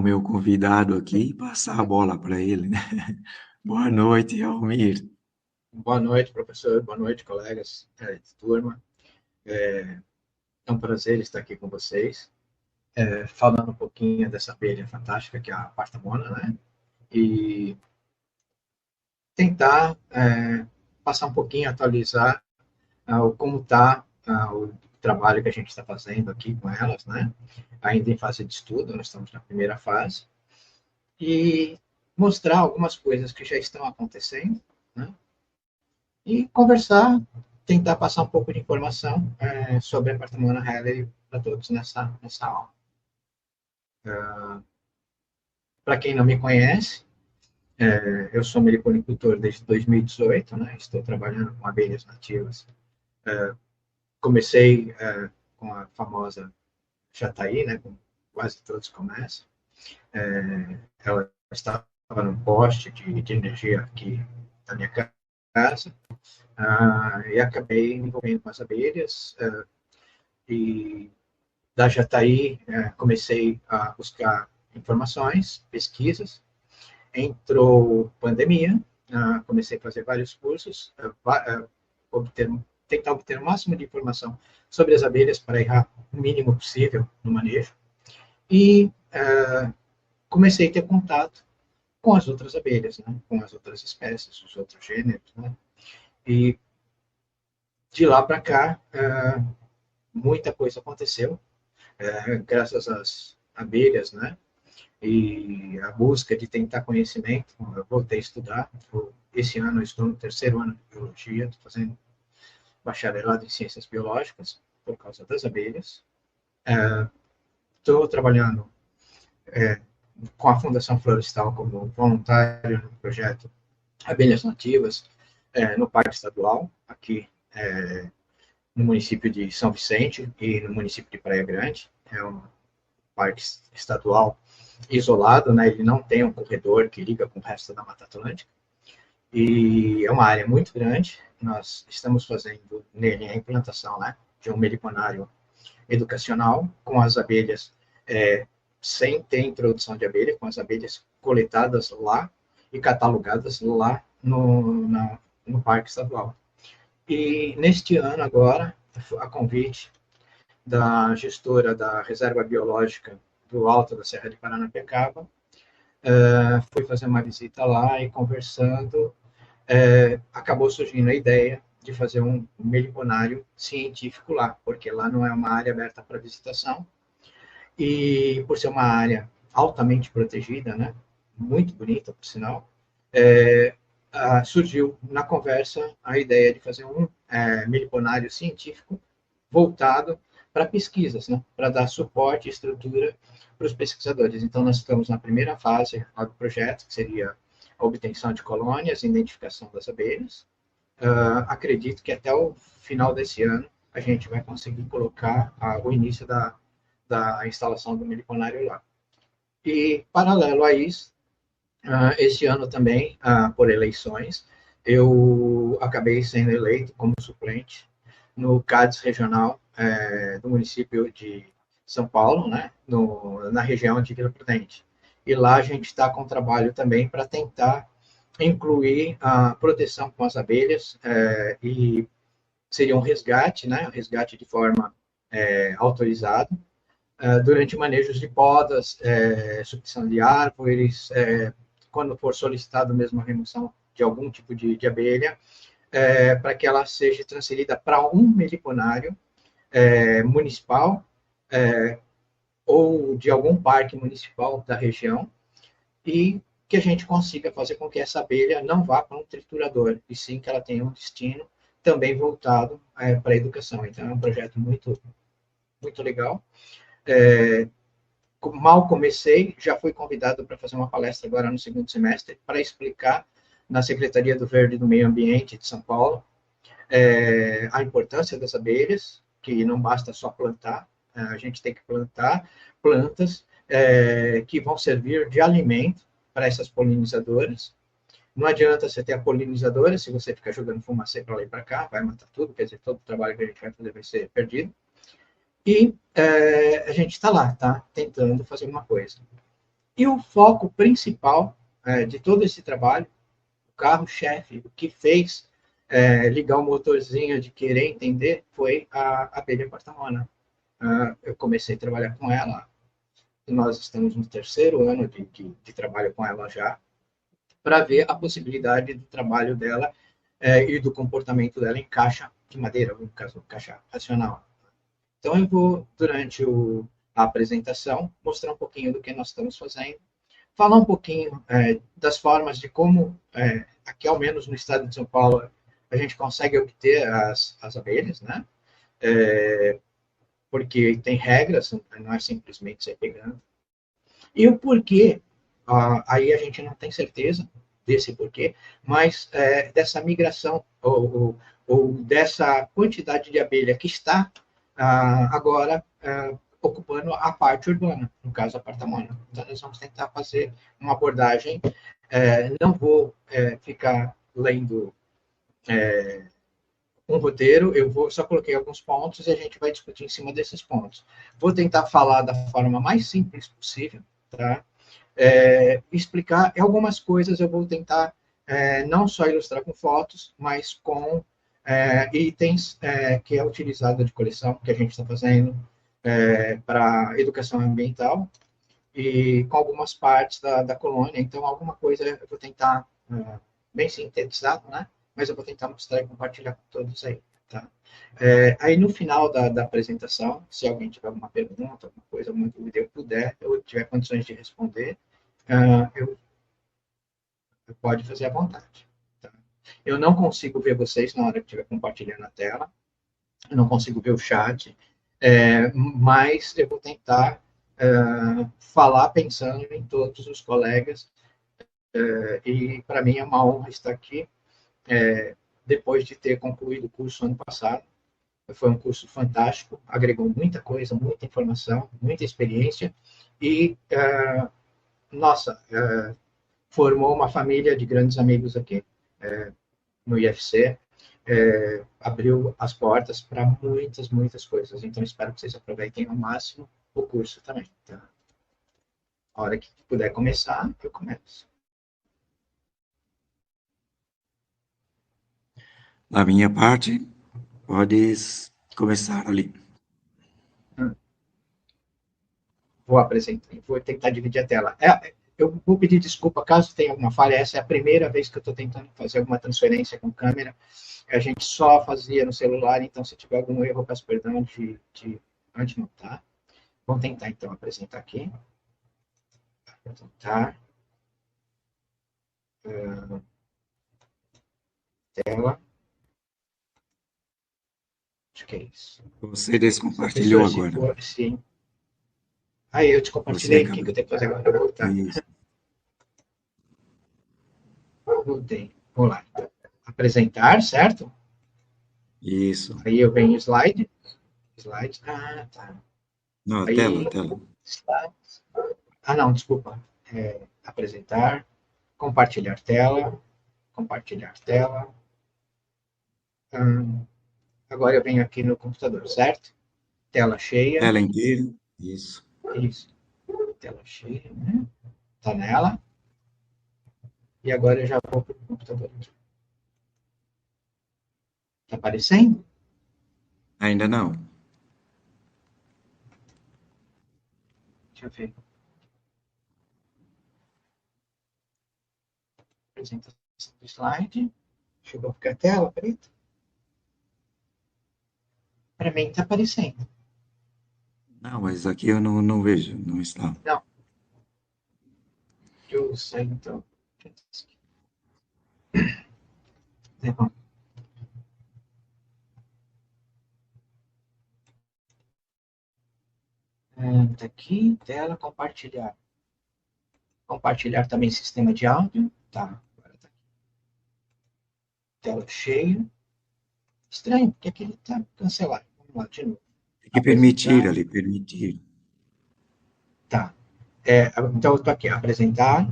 o meu convidado aqui e passar a bola para ele, né? Boa noite, Almir. Boa noite, professor. Boa noite, colegas de turma. É um prazer estar aqui com vocês, falando um pouquinho dessa abelha fantástica que é a pastamona, né? E tentar passar um pouquinho, atualizar como está o trabalho que a gente está fazendo aqui com elas, né? Ainda em fase de estudo, nós estamos na primeira fase, e mostrar algumas coisas que já estão acontecendo, né? E conversar, tentar passar um pouco de informação sobre a Pastamona Halley para todos nessa aula. Para quem não me conhece, eu sou meliponicultor desde 2018, né? Estou trabalhando com abelhas nativas. Comecei com a famosa Jataí, né? Como quase todos começam. Ela estava num poste de energia aqui da minha casa, e acabei me envolvendo com as abelhas, e da Jataí, comecei a buscar informações, pesquisas. Entrou pandemia, comecei a fazer vários cursos, obter, tentar obter o máximo de informação sobre as abelhas para errar o mínimo possível no manejo. E comecei a ter contato com as outras abelhas, né? Com as outras espécies, os outros gêneros. Né? E de lá para cá, muita coisa aconteceu, graças às abelhas, né? E a busca de tentar conhecimento. Eu voltei a estudar. Esse ano eu estou no terceiro ano de biologia, estou fazendo bacharelado em ciências biológicas por causa das abelhas. Estou trabalhando com a Fundação Florestal como voluntário no projeto Abelhas Nativas, no Parque Estadual, aqui no município de São Vicente e no município de Praia Grande. É um parque estadual isolado, né? Ele não tem um corredor que liga com o resto da Mata Atlântica. E é uma área muito grande. Nós estamos fazendo nele a implantação, né, de um meliponário educacional com as abelhas, sem ter introdução de abelha, com as abelhas coletadas lá e catalogadas lá no Parque Estadual. E neste ano agora, a convite da gestora da Reserva Biológica do Alto da Serra de Paranapiacaba, fui fazer uma visita lá e conversando, acabou surgindo a ideia de fazer um meliponário científico lá, porque lá não é uma área aberta para visitação, e por ser uma área altamente protegida, né, muito bonita, por sinal, surgiu na conversa a ideia de fazer um meliponário científico voltado para pesquisas, né, para dar suporte e estrutura para os pesquisadores. Então, nós estamos na primeira fase do projeto, que seria a obtenção de colônias, identificação das abelhas. Acredito que até o final desse ano a gente vai conseguir colocar o início da instalação do meliponário lá. E, paralelo a isso, esse ano também, por eleições, eu acabei sendo eleito como suplente no CADES regional do município de São Paulo, né, na região de Vila Prudente. E lá a gente está com trabalho também para tentar incluir a proteção com as abelhas, e seria um resgate, né, um resgate de forma autorizada, durante manejos de podas, substituição de árvores, quando for solicitado mesmo a remoção de algum tipo de abelha, para que ela seja transferida para um meliponário municipal, ou de algum parque municipal da região, e que a gente consiga fazer com que essa abelha não vá para um triturador, e sim que ela tenha um destino também voltado para a educação. Então, é um projeto muito, muito legal. Mal comecei, já fui convidado para fazer uma palestra agora no segundo semestre para explicar na Secretaria do Verde e do Meio Ambiente de São Paulo a importância das abelhas, que não basta só plantar, a gente tem que plantar plantas que vão servir de alimento para essas polinizadoras. Não adianta você ter a polinizadora se você ficar jogando fumacê para lá e para cá, vai matar tudo, quer dizer, todo o trabalho que a gente vai fazer vai ser perdido. E a gente está lá, tá tentando fazer uma coisa. E o foco principal de todo esse trabalho, o carro-chefe, o que fez ligar o motorzinho de querer entender, foi a abelha porta-mona. Eu comecei a trabalhar com ela, e nós estamos no terceiro ano de trabalho com ela já, para ver a possibilidade do trabalho dela e do comportamento dela em caixa de madeira, no caso, caixa racional. Então, eu vou, durante a apresentação, mostrar um pouquinho do que nós estamos fazendo, falar um pouquinho das formas de como, aqui ao menos no estado de São Paulo, a gente consegue obter as abelhas, né? Porque tem regras, não é simplesmente sair pegando. E o porquê, aí a gente não tem certeza desse porquê, mas dessa migração ou dessa quantidade de abelha que está agora ocupando a parte urbana, no caso a porta-mona. Então, nós vamos tentar fazer uma abordagem. Não vou ficar lendo um roteiro, eu só coloquei alguns pontos e a gente vai discutir em cima desses pontos. Vou tentar falar da forma mais simples possível, tá? Explicar algumas coisas, eu vou tentar não só ilustrar com fotos, mas com itens que é utilizado de coleção, que a gente está fazendo para educação ambiental, e com algumas partes da colônia. Então, alguma coisa eu vou tentar, bem sintetizado, né? Mas eu vou tentar mostrar e compartilhar com todos aí. Tá? Aí, no final da apresentação, se alguém tiver alguma pergunta, alguma coisa, alguma dúvida, eu puder, eu tiver condições de responder, eu pode fazer à vontade. Tá? Eu não consigo ver vocês na hora que estiver compartilhando a tela, eu não consigo ver o chat, mas eu vou tentar falar pensando em todos os colegas, e para mim é uma honra estar aqui, depois de ter concluído o curso ano passado. Foi um curso fantástico, agregou muita coisa, muita informação, muita experiência, e, nossa, formou uma família de grandes amigos aqui no IFC, abriu as portas para muitas, muitas coisas. Então, espero que vocês aproveitem ao máximo o curso também. Tá? A hora que puder começar, eu começo. Da minha parte, podes começar ali. Vou apresentar, vou tentar dividir a tela. Eu vou pedir desculpa caso tenha alguma falha. Essa é a primeira vez que eu estou tentando fazer alguma transferência com câmera. A gente só fazia no celular, então se tiver algum erro, eu peço perdão de anotar. Vamos tentar então apresentar aqui. Apresentar. Tela. Acho que é isso. Você descompartilhou Professor, se agora. for, sim. Aí eu te Você compartilhei. O que acabou. eu tenho que fazer agora? Eu vou voltar. Isso. Voltei. Vou lá. Apresentar, certo? Isso. Aí eu venho slide. Slide. Ah, tá. Não, tela, Aí, tela. slides. Ah, não, desculpa. Apresentar. Compartilhar tela. Compartilhar tela. Agora eu venho aqui no computador, certo? Tela cheia. Tela inteira. Isso. Isso. Tela cheia, né? Tá nela. E agora eu já vou para o computador. Tá aparecendo? Ainda não. Deixa eu ver. Apresentação do slide. Chegou a ficar a tela preta? Para mim está aparecendo. Não, mas aqui eu não vejo, não está. Não. Eu sei, então. É bom. Tá aqui, tela, compartilhar. Compartilhar também sistema de áudio. Tá. Agora tá aqui. Tela cheia. Estranho, porque aqui ele está cancelado. Vamos lá, de novo. Tem que permitir Apresentar. ali, permitir. Tá. Então, eu estou aqui. Apresentar.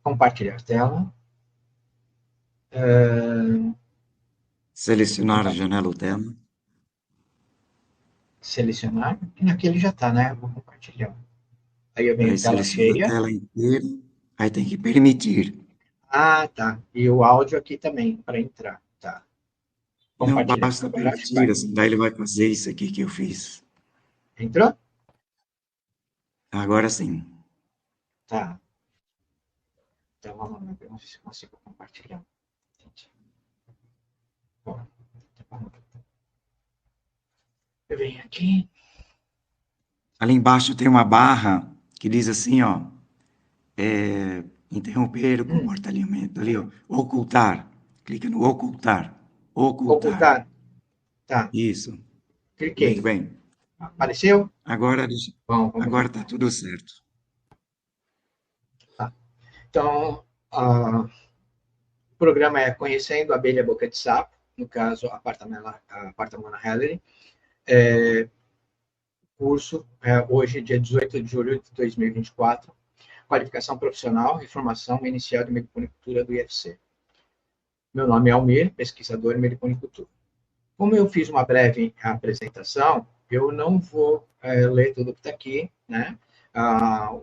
Compartilhar tela. Selecionar a Compartilhar. janela ou tela. Selecionar. E naquele já está, né? Eu vou compartilhar. Aí eu venho Aí em tela seleciona a cheia. tela inteira, aí tem que permitir. Ah, tá. E o áudio aqui também, para entrar. Tá. Não Compartilhar. basta Agora acho que permitir, vai. assim, daí ele vai fazer isso aqui que eu fiz. Entrou? Agora sim. Tá. Então vamos lá. Vamos ver se eu consigo compartilhar. Bom, eu venho aqui. Ali embaixo tem uma barra que diz assim, ó, interromper o Hum, comportamento ali, ó, ocultar. Clica no ocultar. Ocultar. ocultar. Tá. Isso. Muito Cliquei. bem. Apareceu? Agora, Bom, vamos lá agora está então. tudo certo. Tá. Então, o programa é Conhecendo a Abelha Boca de Sapo, no caso, a Partamona Hellary. Curso, hoje, dia 18 de julho de 2024, qualificação profissional e formação inicial de meliponicultura do IFC. Meu nome é Almir, pesquisador em meliponicultura. Como eu fiz uma breve apresentação, eu não vou ler tudo que está aqui, né? A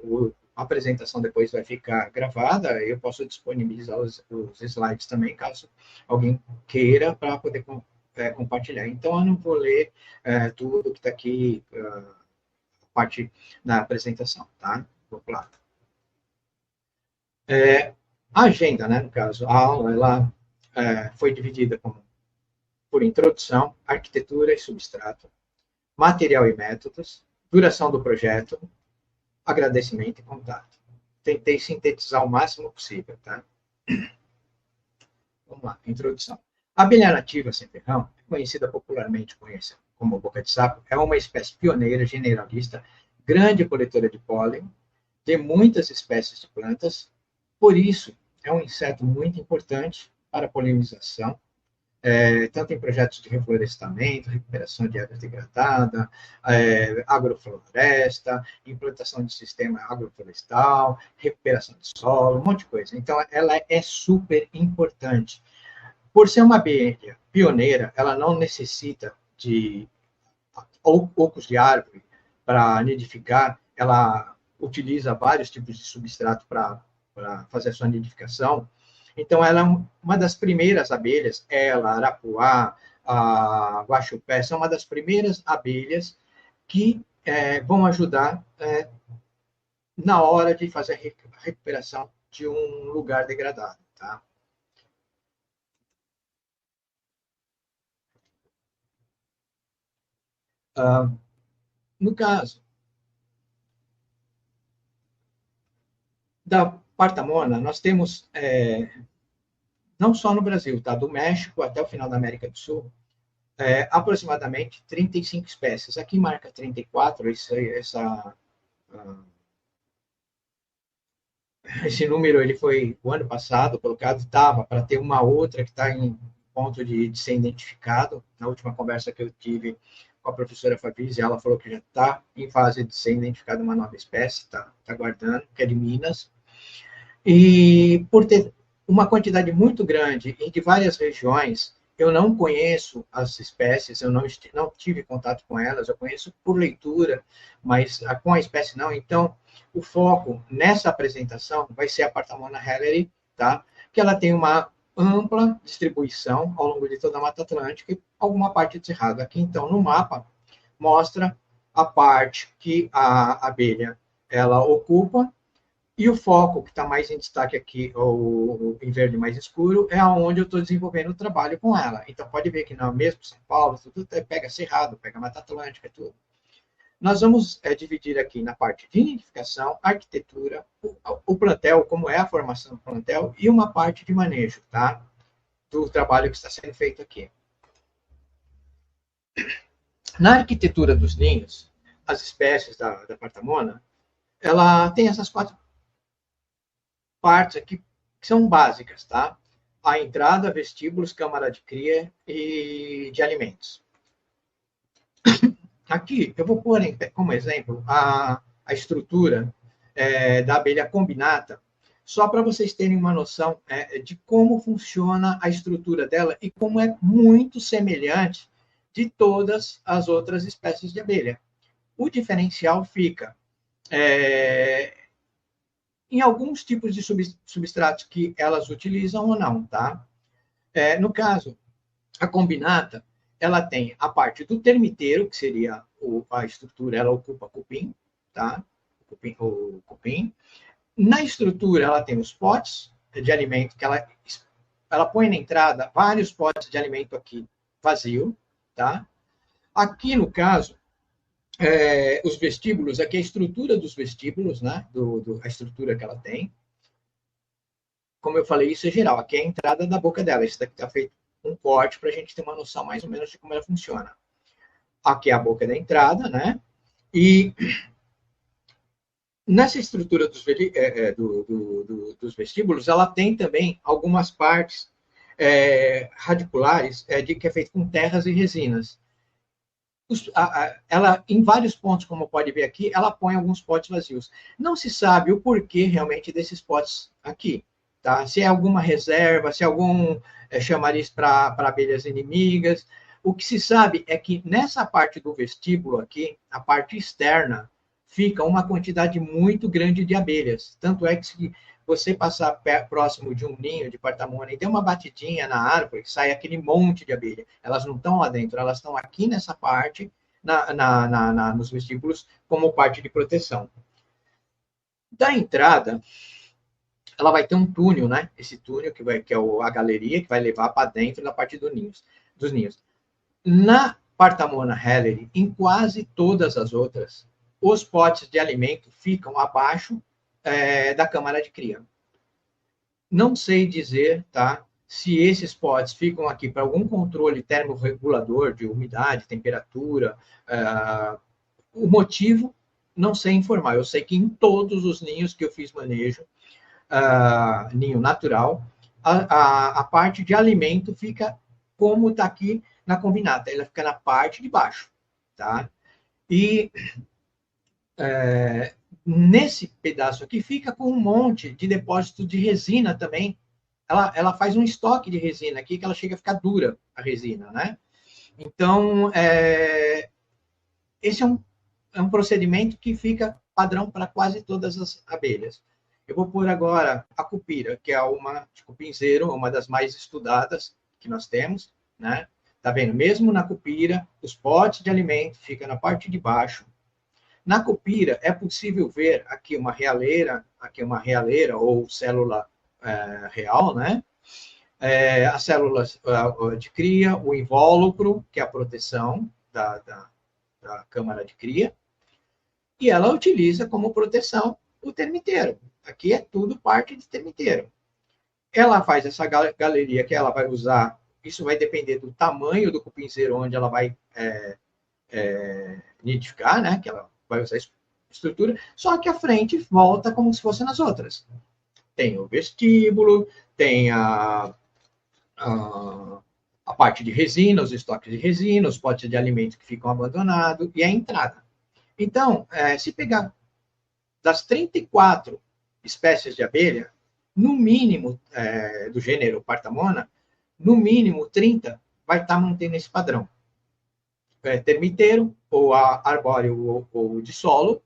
apresentação depois vai ficar gravada, eu posso disponibilizar os slides também, caso alguém queira, para poder compartilhar. Então, eu não vou ler tudo que está aqui, parte da apresentação, tá? Vou lá. A agenda, né, no caso, a aula, ela foi dividida por introdução, arquitetura e substrato, material e métodos, duração do projeto, agradecimento e contato. Tentei sintetizar o máximo possível, tá? Vamos lá, introdução. A abelha nativa sem ferrão, conhecida popularmente como boca de sapo, é uma espécie pioneira, generalista, grande coletora de pólen, de muitas espécies de plantas, por isso é um inseto muito importante para a polinização, tanto em projetos de reflorestamento, recuperação de área degradada, agrofloresta, implantação de sistema agroflorestal, recuperação de solo, um monte de coisa. Então, ela é super importante. Por ser uma abelha pioneira, ela não necessita de ocos de árvore para nidificar, ela utiliza vários tipos de substrato para fazer a sua nidificação. Então, ela é uma das primeiras abelhas, ela, a arapuá, a guaxupé, são uma das primeiras abelhas que vão ajudar na hora de fazer a recuperação de um lugar degradado. Tá? No caso da partamona, nós temos, não só no Brasil, tá? Do México até o final da América do Sul, aproximadamente 35 espécies. Aqui marca 34, esse número ele foi o ano passado colocado, estava para ter uma outra que está em ponto de ser identificado. Na última conversa que eu tive com a professora Fabrício, ela falou que já está em fase de ser identificada uma nova espécie, está aguardando, que é de Minas. E por ter uma quantidade muito grande e de várias regiões, eu não conheço as espécies, eu não tive contato com elas, eu conheço por leitura, mas com a espécie não. Então, o foco nessa apresentação vai ser a Partamona helleri, tá? Que ela tem uma ampla distribuição ao longo de toda a Mata Atlântica e alguma parte de cerrado. Aqui, então, no mapa, mostra a parte que a abelha ela ocupa, e o foco que está mais em destaque aqui, o em verde mais escuro, é onde eu estou desenvolvendo o trabalho com ela. Então, pode ver que não, mesmo São Paulo, tudo pega Cerrado, pega Mata Atlântica, tudo. Nós vamos dividir aqui na parte de nidificação, arquitetura, o plantel, como é a formação do plantel, e uma parte de manejo, tá? Do trabalho que está sendo feito aqui. Na arquitetura dos ninhos, as espécies da Partamona, ela tem essas quatro partes aqui que são básicas, tá? A entrada, vestíbulos, câmara de cria e de alimentos. Aqui, eu vou pôr como exemplo a estrutura da abelha combinata, só para vocês terem uma noção de como funciona a estrutura dela e como é muito semelhante de todas as outras espécies de abelha. O diferencial fica é, em alguns tipos de substratos que elas utilizam ou não, tá? No caso, a combinata, ela tem a parte do termiteiro, que seria a estrutura, ela ocupa cupim, tá? O cupim. Na estrutura, ela tem os potes de alimento, que ela põe na entrada vários potes de alimento aqui vazio, tá? Aqui, no caso, os vestíbulos, aqui a estrutura dos vestíbulos, né? A estrutura que ela tem. Como eu falei, isso é geral. Aqui é a entrada da boca dela. Isso daqui está feito um corte para a gente ter uma noção mais ou menos de como ela funciona. Aqui é a boca da entrada, né? E nessa estrutura dos vestíbulos, ela tem também algumas partes radiculares que é feito com terras e resinas. Ela, em vários pontos, como pode ver aqui, ela põe alguns potes vazios. Não se sabe o porquê realmente desses potes aqui. Tá? Se é alguma reserva, se é algum chamariz para abelhas inimigas. O que se sabe é que nessa parte do vestíbulo aqui, a parte externa, fica uma quantidade muito grande de abelhas. Tanto é que se você passar próximo de um ninho de porta-mona e der uma batidinha na árvore, sai aquele monte de abelha. Elas não estão lá dentro, elas estão aqui nessa parte, nos vestíbulos, como parte de proteção. Da entrada, ela vai ter um túnel, né? Esse túnel que é a galeria que vai levar para dentro da parte dos ninhos. Na Partamona helleri, em quase todas as outras, os potes de alimento ficam abaixo da câmara de cria. Não sei dizer, tá? Se esses potes ficam aqui para algum controle termorregulador de umidade, temperatura, o motivo não sei informar. Eu sei que em todos os ninhos que eu fiz manejo, ninho natural, a parte de alimento fica como está aqui na combinata, ela fica na parte de baixo, tá? E nesse pedaço aqui fica com um monte de depósito de resina também. Ela faz um estoque de resina aqui que ela chega a ficar dura, a resina, né? Então, esse é um procedimento que fica padrão para quase todas as abelhas. Eu vou pôr agora a cupira, que é uma de cupinzeiro, uma das mais estudadas que nós temos, né? Tá vendo? Mesmo na cupira, os potes de alimento ficam na parte de baixo. Na cupira é possível ver aqui uma realeira ou célula real, né? As células de cria, o invólucro, que é a proteção da câmara de cria, e ela utiliza como proteção o termiteiro. Aqui é tudo parte de termiteiro. Ela faz essa galeria que ela vai usar, isso vai depender do tamanho do cupinzeiro onde ela vai nidificar, né? Que ela vai usar estrutura, só que a frente volta como se fosse nas outras. Tem o vestíbulo, tem a parte de resina, os estoques de resina, os potes de alimento que ficam abandonados e a entrada. Então, se pegar das 34 espécies de abelha, no mínimo, do gênero Partamona, no mínimo 30 vai estar mantendo esse padrão. Termiteiro, ou arbóreo, ou de solo,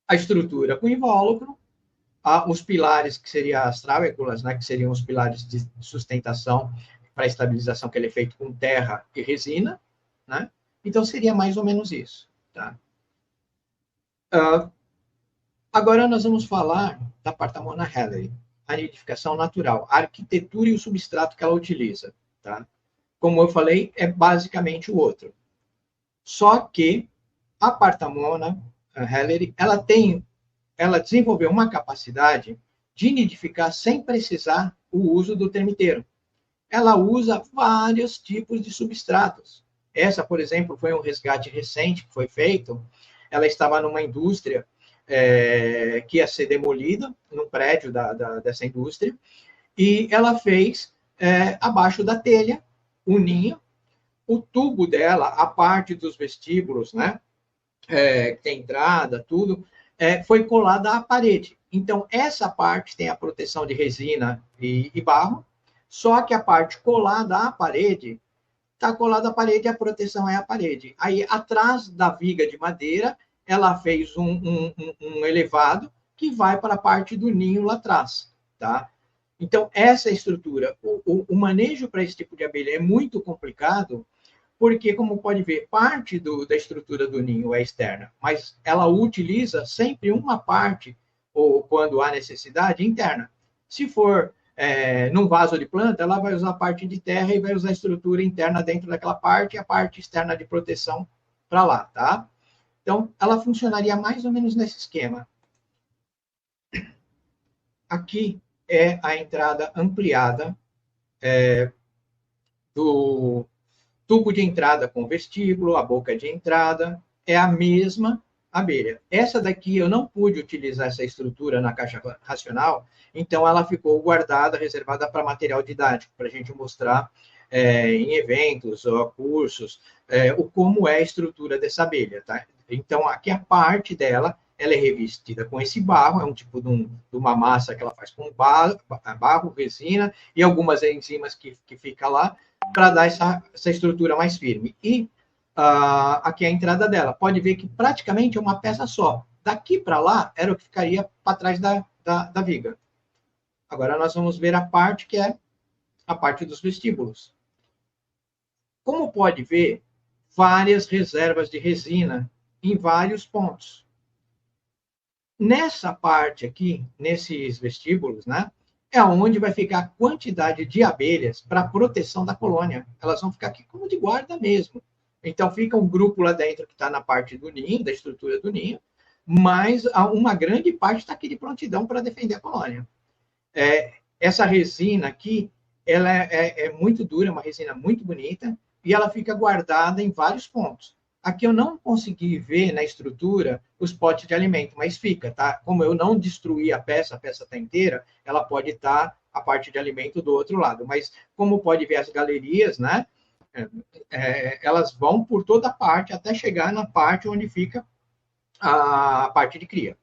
a estrutura com invólucro, os pilares, que seriam as trávekulas, né, que seriam os pilares de sustentação para estabilização, que ele é feito com terra e resina, né? Então, seria mais ou menos isso. Tá? Agora, nós vamos falar da Partamona helleri, a nidificação natural, a arquitetura e o substrato que ela utiliza. Tá? Como eu falei, é basicamente o outro. Só que a Partamona helleri, ela desenvolveu uma capacidade de nidificar sem precisar o uso do termiteiro. Ela usa vários tipos de substratos. Essa, por exemplo, foi um resgate recente que foi feito. Ela estava numa indústria que ia ser demolida, num prédio dessa indústria, e ela fez, abaixo da telha, um ninho, o tubo dela, a parte dos vestíbulos, né, tem entrada, tudo, foi colada à parede. Então, essa parte tem a proteção de resina e barro, só que a parte colada à parede está colado à parede, a proteção é a parede. Aí, atrás da viga de madeira, ela fez um elevado que vai para a parte do ninho lá atrás, tá? Então, essa é a estrutura. O manejo para esse tipo de abelha é muito complicado, porque, como pode ver, parte da estrutura do ninho é externa, mas ela utiliza sempre uma parte, ou quando há necessidade, interna. Se for num vaso de planta, ela vai usar a parte de terra e vai usar a estrutura interna dentro daquela parte e a parte externa de proteção para lá, tá? Então, ela funcionaria mais ou menos nesse esquema. Aqui é a entrada ampliada do tubo de entrada com vestíbulo, a boca de entrada, é a mesma abelha. Essa daqui eu não pude utilizar essa estrutura na caixa racional, então ela ficou guardada, reservada para material didático, para a gente mostrar em eventos ou cursos como é a estrutura dessa abelha. Tá? Então, aqui a parte dela, ela é revestida com esse barro, é um tipo de uma massa que ela faz com barro, resina e algumas enzimas que fica lá, para dar essa estrutura mais firme. E aqui é a entrada dela. Pode ver que praticamente é uma peça só. Daqui para lá era o que ficaria para trás da viga. Agora nós vamos ver a parte que é a parte dos vestíbulos. Como pode ver, várias reservas de resina em vários pontos. Nessa parte aqui, nesses vestíbulos, né, é onde vai ficar a quantidade de abelhas para proteção da colônia. Elas vão ficar aqui como de guarda mesmo. Então, fica um grupo lá dentro que está na parte do ninho, da estrutura do ninho, mas uma grande parte está aqui de prontidão para defender a colônia. Essa resina aqui, ela é muito dura, é uma resina muito bonita, e ela fica guardada em vários pontos. Aqui eu não consegui ver na estrutura os potes de alimento, mas fica, tá? Como eu não destruí a peça está inteira, ela pode estar a parte de alimento do outro lado. Mas como pode ver as galerias, né? Elas vão por toda a parte até chegar na parte onde fica a parte de cria.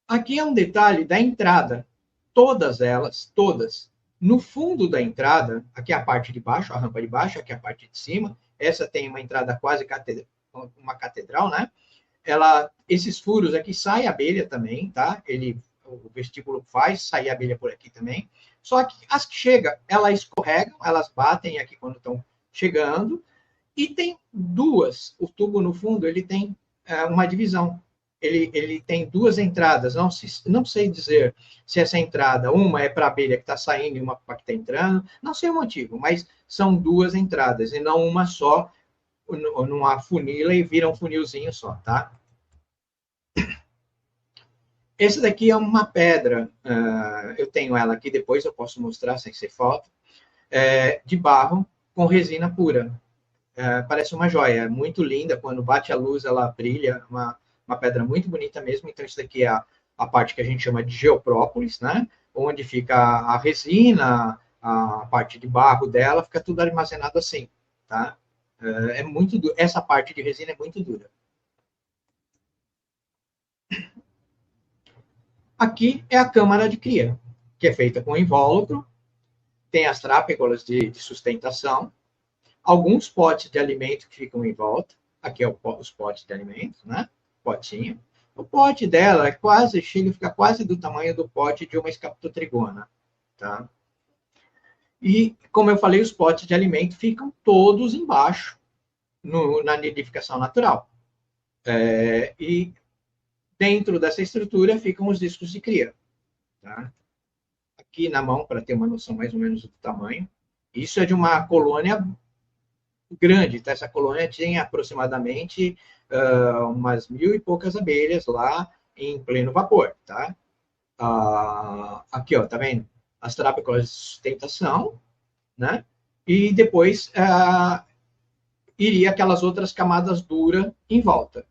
Aqui é um detalhe da entrada. Todas elas, todas, no fundo da entrada, aqui é a parte de baixo, a rampa de baixo, aqui é a parte de cima. Essa tem uma entrada quase uma catedral, né? Esses furos aqui sai abelha também, tá? O vestíbulo faz sair abelha por aqui também. Só que as que chegam, elas escorregam, elas batem aqui quando estão chegando. E tem duas. O tubo no fundo ele tem uma divisão. Ele tem duas entradas. Não sei dizer se essa entrada, uma é para a abelha que está saindo e uma para que está entrando. Não sei o motivo, mas são duas entradas e não uma só, numa funila e vira um funilzinho só, tá? Esse daqui é uma pedra. Eu tenho ela aqui, depois eu posso mostrar sem ser foto. De barro com resina pura. Parece uma joia, muito linda, quando bate a luz ela brilha, uma pedra muito bonita mesmo. Então isso daqui é a parte que a gente chama de geoprópolis, né? Onde fica a resina, a parte de barro dela, fica tudo armazenado assim, tá? Essa parte de resina é muito dura. Aqui é a câmara de cria, que é feita com invólucro, tem as trápegolas de sustentação, alguns potes de alimento que ficam em volta. Aqui é os potes de alimento, né? Potinho. O pote dela fica quase do tamanho do pote de uma escaptotrigona, tá? E, como eu falei, os potes de alimento ficam todos embaixo, na nidificação natural. E dentro dessa estrutura ficam os discos de cria, tá? Aqui na mão, para ter uma noção mais ou menos do tamanho. Isso é de uma colônia grande, tá? Essa colônia tinha aproximadamente umas 1.000 e poucas abelhas lá em pleno vapor, tá? Aqui, ó, tá vendo? As trápicas de sustentação, né? E depois iria aquelas outras camadas duras em volta.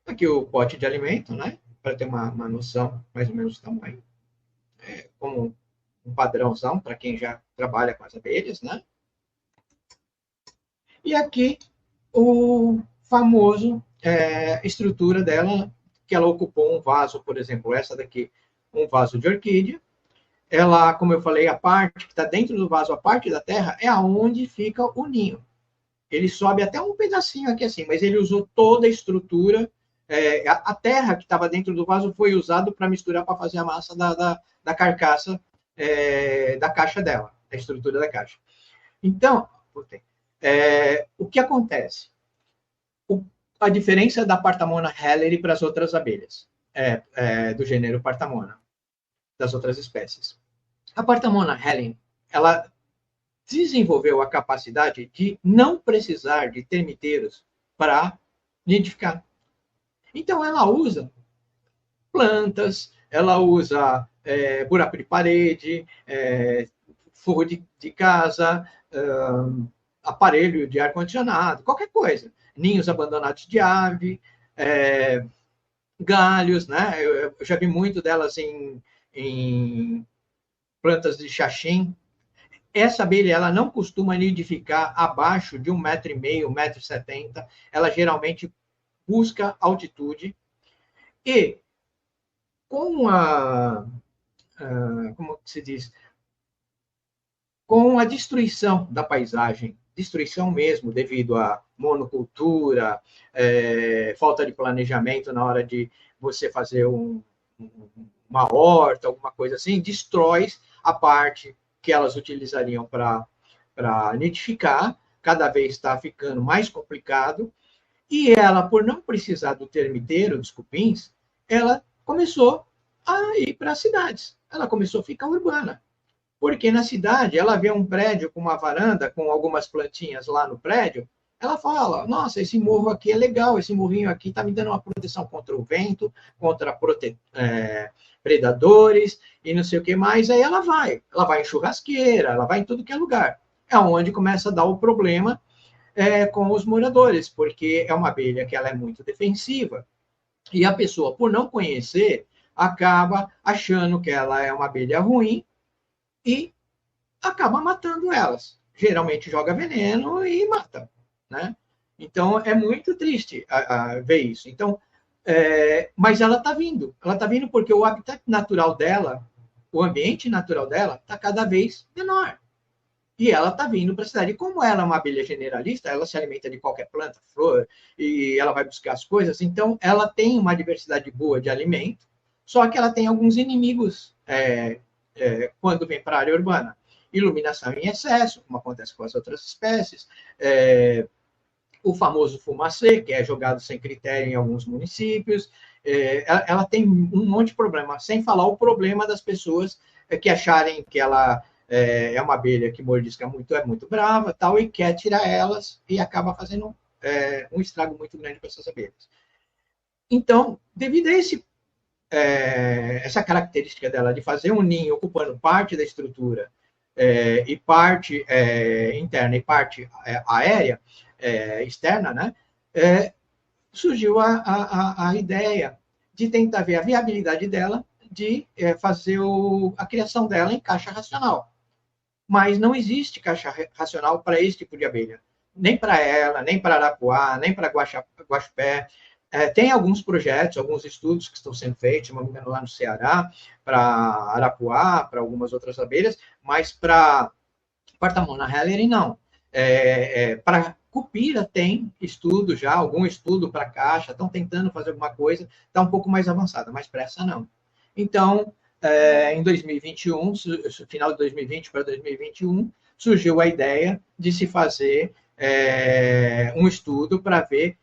Aqui o pote de alimento, né? Para ter uma noção mais ou menos do tamanho. Como um padrãozão para quem já trabalha com as abelhas, né? E aqui o famoso estrutura dela, que ela ocupou um vaso, por exemplo, essa daqui, um vaso de orquídea, ela, como eu falei, a parte que está dentro do vaso, a parte da terra, é aonde fica o ninho. Ele sobe até um pedacinho aqui assim, mas ele usou toda a estrutura. A terra que estava dentro do vaso foi usada para misturar para fazer a massa da carcaça da caixa dela, a estrutura da caixa. Então, o que acontece? A diferença da Partamona helleri para as outras abelhas do gênero Partamona, das outras espécies. A Partamona helleri, ela desenvolveu a capacidade de não precisar de termiteiros para nidificar. Então, ela usa plantas, ela usa buraco de parede, forro de casa, aparelho de ar-condicionado, qualquer coisa. Ninhos abandonados de ave, galhos, né? Eu já vi muito delas em plantas de xaxim. Essa abelha ela não costuma nidificar abaixo de 1,5 m, 1,70 m. Ela geralmente busca altitude. E com como se diz? Com a destruição da paisagem, destruição mesmo, devido à monocultura, falta de planejamento na hora de você fazer uma horta, alguma coisa assim, destrói a parte que elas utilizariam para nidificar, cada vez está ficando mais complicado, e ela, por não precisar do termiteiro, dos cupins, ela começou a ir para as cidades, ela começou a ficar urbana. Porque na cidade, ela vê um prédio com uma varanda, com algumas plantinhas lá no prédio, ela fala, nossa, esse morro aqui é legal, esse morrinho aqui está me dando uma proteção contra o vento, contra predadores e não sei o que mais. Aí ela vai em churrasqueira, ela vai em tudo que é lugar. É onde começa a dar o problema com os moradores, porque é uma abelha que ela é muito defensiva. E a pessoa, por não conhecer, acaba achando que ela é uma abelha ruim e acaba matando elas. Geralmente joga veneno e mata, né? Então é muito triste ver isso. Então, mas ela está vindo porque o habitat natural dela, o ambiente natural dela, está cada vez menor. E ela está vindo para a cidade. E como ela é uma abelha generalista, ela se alimenta de qualquer planta, flor, e ela vai buscar as coisas. Então, ela tem uma diversidade boa de alimento, só que ela tem alguns inimigos quando vem para a área urbana. Iluminação em excesso, como acontece com as outras espécies, o famoso fumacê, que é jogado sem critério em alguns municípios, ela tem um monte de problema, sem falar o problema das pessoas que acharem que ela é uma abelha que mordisca muito, é muito brava, tal, e quer tirar elas e acaba fazendo um estrago muito grande para essas abelhas. Então, devido a essa característica dela de fazer um ninho ocupando parte da estrutura e parte interna e parte aérea, externa, né? Surgiu a ideia de tentar ver a viabilidade dela de fazer a criação dela em caixa racional. Mas não existe caixa racional para esse tipo de abelha. Nem para ela, nem para arapuá, nem para guaxupé. Tem alguns projetos, alguns estudos que estão sendo feitos, se não me engano, lá no Ceará, para arapuá, para algumas outras abelhas, mas para Partamona helleri, não. Para cupira tem estudo já, algum estudo para caixa, estão tentando fazer alguma coisa, está um pouco mais avançada, mas para essa não. Então, em 2021, final de 2020 para 2021, surgiu a ideia de se fazer um estudo para ver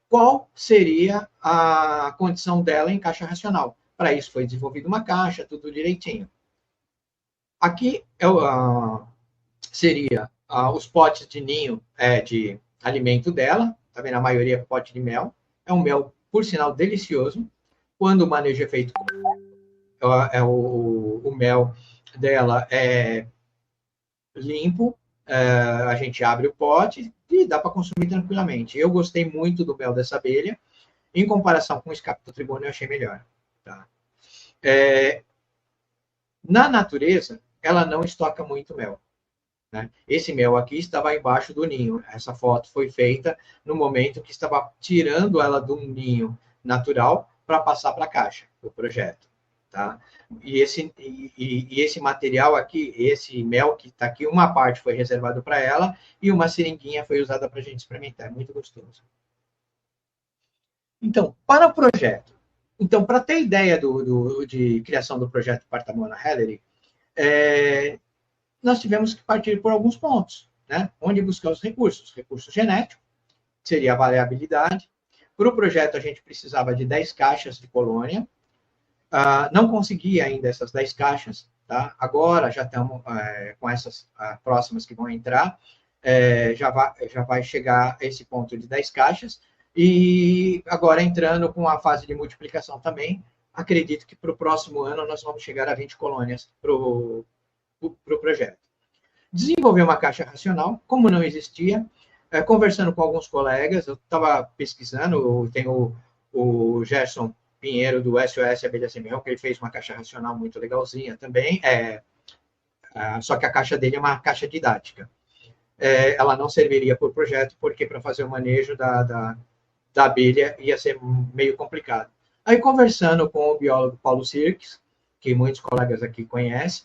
qual seria a condição dela em caixa racional. Para isso foi desenvolvida uma caixa, tudo direitinho. Aqui seria os potes de ninho de alimento dela, tá vendo? A maioria é pote de mel. É um mel, por sinal, delicioso. Quando o manejo é feito, o mel dela é limpo, a gente abre o pote e dá para consumir tranquilamente. Eu gostei muito do mel dessa abelha. Em comparação com o escape do tribônio, eu achei melhor. Tá? Na natureza, ela não estoca muito mel. Né? Esse mel aqui estava embaixo do ninho. Essa foto foi feita no momento que estava tirando ela de um ninho natural para passar para a caixa, o projeto. tá? E esse material aqui, esse mel que está aqui, uma parte foi reservado para ela e uma seringuinha foi usada para a gente experimentar. É muito gostoso. Então, para o projeto. Então, para ter ideia de criação do projeto Partamona Hellery, nós tivemos que partir por alguns pontos, né? Onde buscar os recursos. Recurso genético, seria a variabilidade. Para o projeto, a gente precisava de 10 caixas de colônia. Não consegui ainda essas 10 caixas, tá? Agora já estamos com essas próximas que vão entrar, já vai chegar a esse ponto de 10 caixas, e agora entrando com a fase de multiplicação também, acredito que para o próximo ano nós vamos chegar a 20 colônias para o projeto. Desenvolver uma caixa racional, como não existia, conversando com alguns colegas, eu estava pesquisando, tem o Gerson Pinheiro, do SOS Abelha Sem Mel, que ele fez uma caixa racional muito legalzinha também, só que a caixa dele é uma caixa didática. Ela não serviria para o projeto, porque para fazer o manejo da abelha ia ser meio complicado. Aí, conversando com o biólogo Paulo Sirques, que muitos colegas aqui conhecem,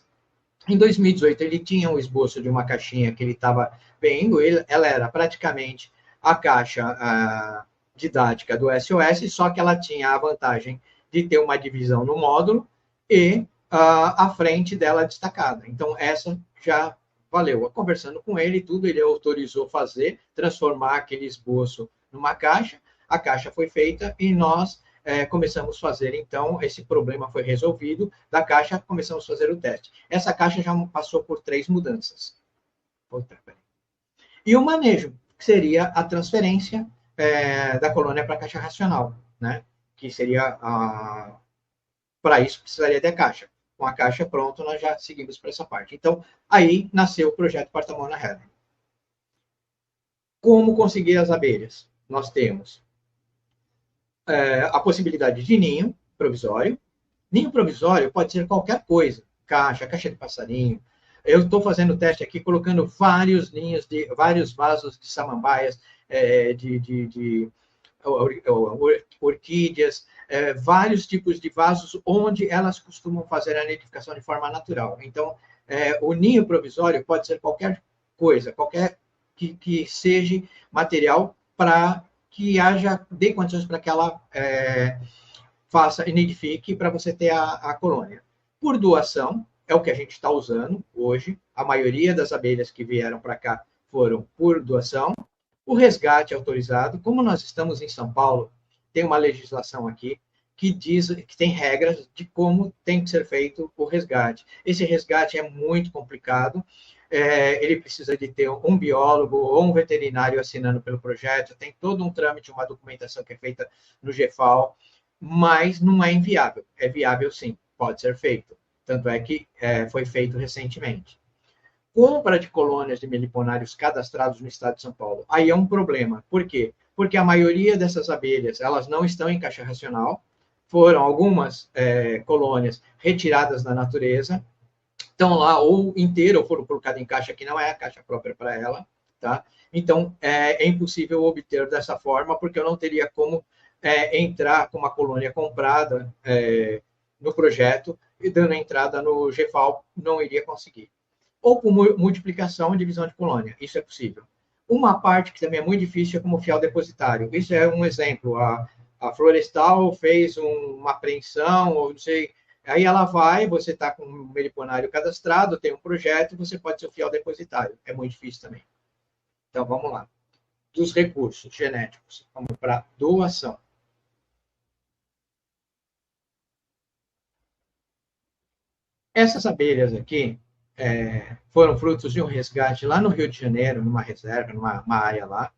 em 2018 ele tinha um esboço de uma caixinha que ele estava vendo, ela era praticamente a caixa didática do SOS, só que ela tinha a vantagem de ter uma divisão no módulo e a frente dela destacada. Então, essa já valeu. Conversando com ele, tudo, ele autorizou fazer, transformar aquele esboço numa caixa. A caixa foi feita e nós começamos a fazer, então, esse problema foi resolvido, da caixa começamos a fazer o teste. Essa caixa já passou por 3 mudanças. E o manejo, que seria a transferência da colônia para a caixa racional, né? Que seria, para isso, precisaria de caixa. Com a caixa pronta, nós já seguimos para essa parte. Então, aí nasceu o projeto Partamona Hellery. Como conseguir as abelhas? Nós temos a possibilidade de ninho provisório. Ninho provisório pode ser qualquer coisa. Caixa de passarinho. Eu estou fazendo o teste aqui, colocando vários ninhos, vários vasos de samambaias, de orquídeas, vários tipos de vasos onde elas costumam fazer a nidificação de forma natural. Então, o ninho provisório pode ser qualquer coisa, qualquer que seja material para que dê condições para que ela faça e nidifique para você ter a colônia. Por doação, é o que a gente está usando hoje. A maioria das abelhas que vieram para cá foram por doação. O resgate autorizado, como nós estamos em São Paulo, tem uma legislação aqui que diz que tem regras de como tem que ser feito o resgate. Esse resgate é muito complicado, ele precisa de ter um biólogo ou um veterinário assinando pelo projeto, tem todo um trâmite, uma documentação que é feita no GFAL, mas não é inviável. É viável sim, pode ser feito. Tanto é que foi feito recentemente. Compra de colônias de meliponários cadastrados no estado de São Paulo. Aí é um problema. Por quê? Porque a maioria dessas abelhas, elas não estão em caixa racional, foram algumas colônias retiradas da natureza, estão lá ou inteira, ou foram colocadas em caixa que não é a caixa própria para ela, tá? Então, é impossível obter dessa forma, porque eu não teria como entrar com uma colônia comprada no projeto e dando entrada no GFAL, não iria conseguir. Ou por multiplicação e divisão de colônia, isso é possível. Uma parte que também é muito difícil é como fiel depositário. Isso é um exemplo. A Florestal fez uma apreensão, ou não sei, aí ela vai, você está com um meliponário cadastrado, tem um projeto, você pode ser o fiel depositário. É muito difícil também. Então, vamos lá. Dos recursos genéticos, vamos para doação. Essas abelhas aqui foram frutos de um resgate lá no Rio de Janeiro, numa reserva, numa área lá.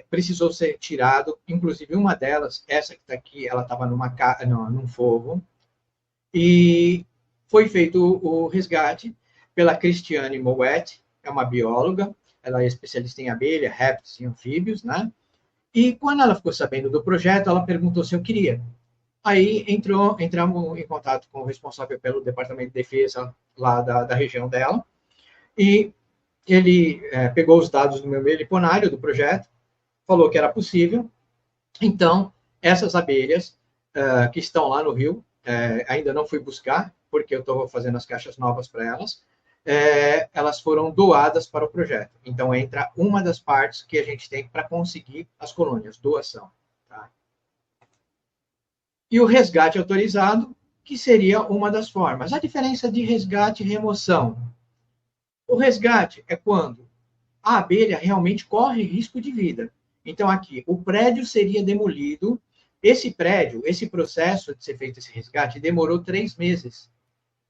Precisou ser tirado, inclusive uma delas, essa que está aqui, ela estava num forro, e foi feito o resgate pela Cristiane Mouet, é uma bióloga, ela é especialista em abelha, répteis e anfíbios, né? E quando ela ficou sabendo do projeto, ela perguntou se eu queria. Aí entramos em contato com o responsável pelo Departamento de Defesa lá da região dela, e ele pegou os dados do meu meliponário, do projeto, falou que era possível. Então, essas abelhas que estão lá no Rio, ainda não fui buscar, porque eu estou fazendo as caixas novas para elas, elas foram doadas para o projeto. Então, entra uma das partes que a gente tem para conseguir as colônias, doação. Tá? E o resgate autorizado, que seria uma das formas. A diferença de resgate e remoção. O resgate é quando a abelha realmente corre risco de vida. Então, aqui, o prédio seria demolido. Esse prédio, esse processo de ser feito esse resgate, demorou 3 meses.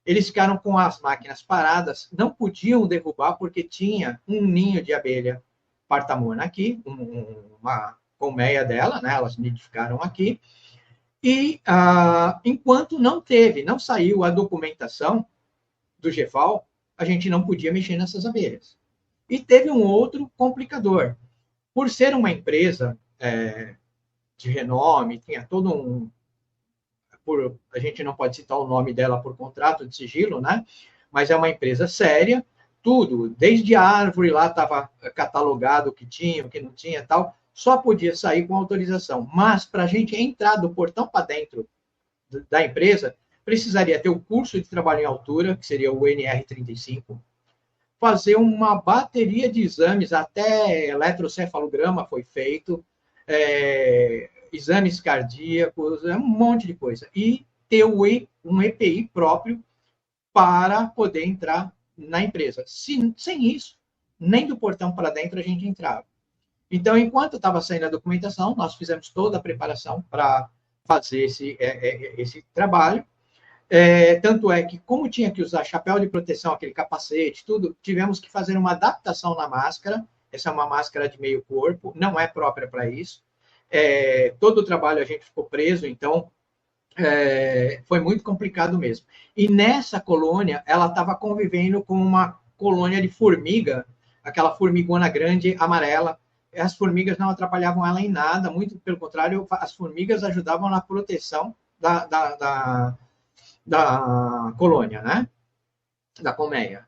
Eles ficaram com as máquinas paradas, não podiam derrubar porque tinha um ninho de abelha partamona aqui, uma colmeia dela, né? Elas nidificaram aqui. E enquanto não saiu a documentação do GFAL, a gente não podia mexer nessas abelhas. E teve um outro complicador. Por ser uma empresa de renome, tinha todo um... a gente não pode citar o nome dela por contrato de sigilo, né? Mas é uma empresa séria, tudo, desde a árvore lá estava catalogado o que tinha, o que não tinha tal, só podia sair com autorização. Mas para a gente entrar do portão para dentro da empresa, precisaria ter o curso de trabalho em altura, que seria o NR35, fazer uma bateria de exames, até eletrocefalograma foi feito, exames cardíacos, um monte de coisa. E ter um EPI próprio para poder entrar na empresa. Sem isso, nem do portão para dentro a gente entrava. Então, enquanto estava saindo a documentação, nós fizemos toda a preparação para fazer esse trabalho. Tanto é que, como tinha que usar chapéu de proteção, aquele capacete, tudo, tivemos que fazer uma adaptação na máscara. Essa é uma máscara de meio corpo, não é própria para isso. Todo o trabalho a gente ficou preso, então foi muito complicado mesmo. E nessa colônia, ela estava convivendo com uma colônia de formiga, aquela formigona grande, amarela. As formigas não atrapalhavam ela em nada, muito pelo contrário, as formigas ajudavam na proteção da colônia, né? Da colmeia.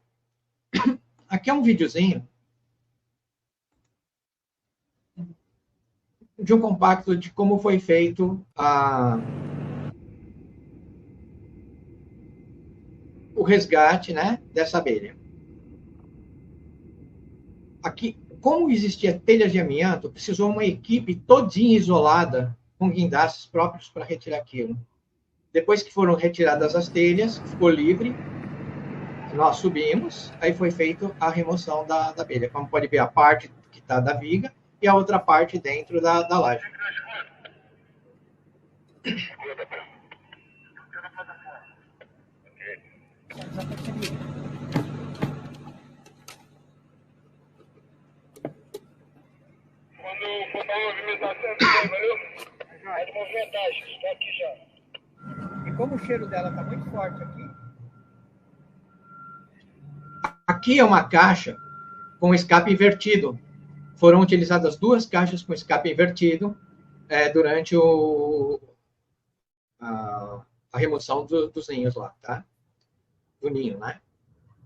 Aqui é um videozinho de um compacto de como foi feito o resgate, né, dessa abelha. Aqui, como existia telhas de amianto, precisou uma equipe todinha isolada, com guindastes próprios para retirar aquilo. Depois que foram retiradas as telhas, ficou livre, nós subimos, aí foi feita a remoção da abelha. Como pode ver, a parte que está da viga e a outra parte dentro da laje. Quando for dar uma movimentação, valeu? Pode movimentar, estou aqui já. E como o cheiro dela está muito forte aqui, aqui é uma caixa com escape invertido. Foram utilizadas 2 caixas com escape invertido durante a remoção dos ninhos lá, tá? Do ninho, né?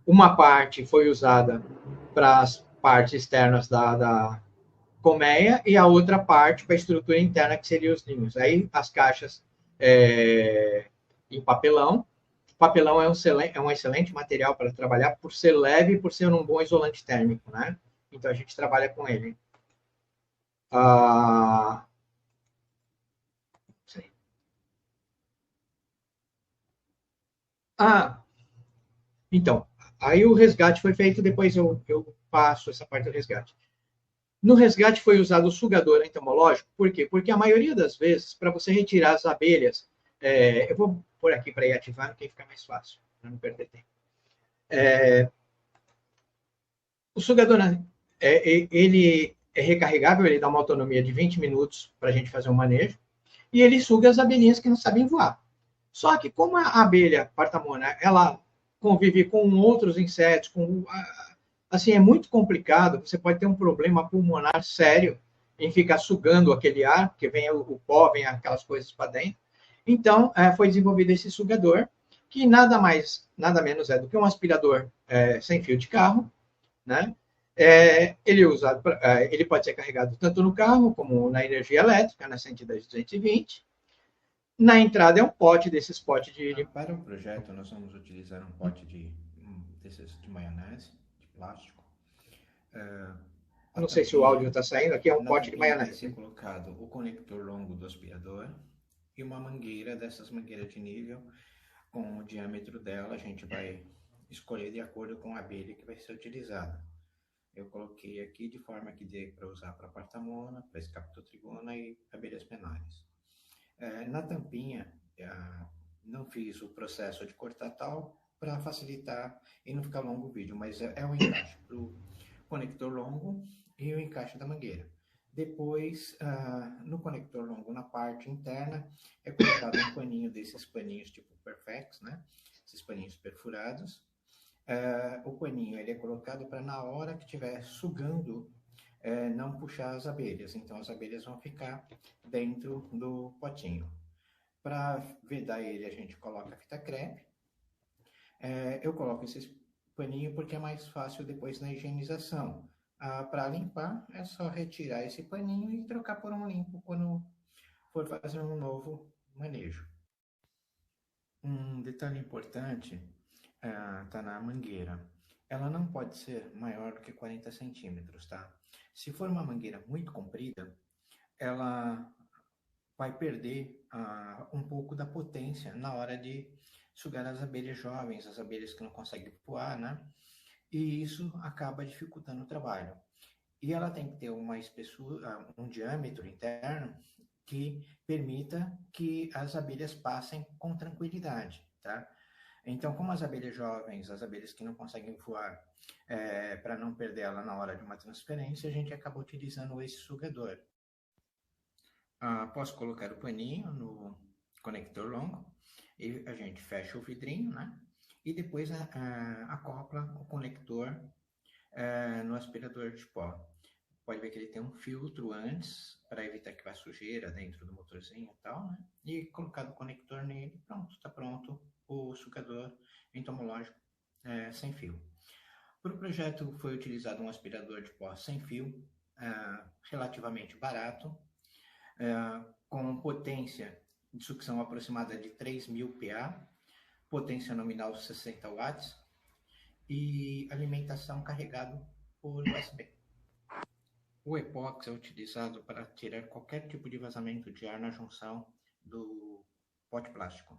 Uma parte foi usada para as partes externas da colmeia e a outra parte para a estrutura interna, que seria os ninhos. Aí as caixas em papelão. O papelão é um excelente material para trabalhar por ser leve e por ser um bom isolante térmico, né? Então a gente trabalha com ele. Então, aí o resgate foi feito, depois eu passo essa parte do resgate. No resgate foi usado o sugador entomológico, por quê? Porque a maioria das vezes, para você retirar as abelhas, eu vou pôr aqui para ir ativando, que fica mais fácil, para não perder tempo. O sugador, ele é recarregável, ele dá uma autonomia de 20 minutos para a gente fazer um manejo, e ele suga as abelhinhas que não sabem voar. Só que como a abelha partamona, ela convive com outros insetos, assim, é muito complicado, você pode ter um problema pulmonar sério em ficar sugando aquele ar, porque vem o pó, vem aquelas coisas para dentro. Então, foi desenvolvido esse sugador, que nada mais, nada menos é do que um aspirador sem fio de carro, né? Ele pode ser carregado tanto no carro como na energia elétrica, na 110, 220. Na entrada é um pote, desses potes Para o projeto, nós vamos utilizar um pote desses de maionese, de plástico. Não sei se o áudio está saindo, aqui é um pote de Vai maionese. ser colocado o conector longo do aspirador e uma mangueira, dessas mangueiras de nível, com o diâmetro dela, a gente vai escolher de acordo com a abelha que vai ser utilizada. Eu coloquei aqui de forma que dê para usar para porta-mona, para escaptotrigona e abelhas menores. Na tampinha, não fiz o processo de cortar tal para facilitar e não ficar longo o vídeo, mas é um encaixe para o conector longo e o encaixe da mangueira. Depois, no conector longo, na parte interna, é colocado um paninho desses paninhos tipo Perfex, né? Esses paninhos perfurados. O paninho ele é colocado para na hora que estiver sugando, não puxar as abelhas. Então, as abelhas vão ficar dentro do potinho. Para vedar ele, a gente coloca fita crepe. Eu coloco esses paninhos porque é mais fácil depois na higienização. Para limpar, é só retirar esse paninho e trocar por um limpo quando for fazer um novo manejo. Um detalhe importante está na mangueira. Ela não pode ser maior do que 40 centímetros, tá? Se for uma mangueira muito comprida, ela vai perder um pouco da potência na hora de sugar as abelhas jovens, as abelhas que não conseguem voar, né? E isso acaba dificultando o trabalho. E ela tem que ter uma espessura, um diâmetro interno que permita que as abelhas passem com tranquilidade, tá? Então, como as abelhas jovens, as abelhas que não conseguem voar, para não perder ela na hora de uma transferência, a gente acaba utilizando esse sugador. Posso colocar o paninho no conector longo e a gente fecha o vidrinho, né? E depois acopla o conector no aspirador de pó. Pode ver que ele tem um filtro antes para evitar que vá sujeira dentro do motorzinho e tal, né? E colocado o conector nele, pronto, está pronto o sugador entomológico sem fio. Para o projeto foi utilizado um aspirador de pó sem fio, relativamente barato, com potência de sucção aproximada de 3.000 PA, potência nominal 60 watts e alimentação carregado por USB. O epóxi é utilizado para tirar qualquer tipo de vazamento de ar na junção do pote plástico.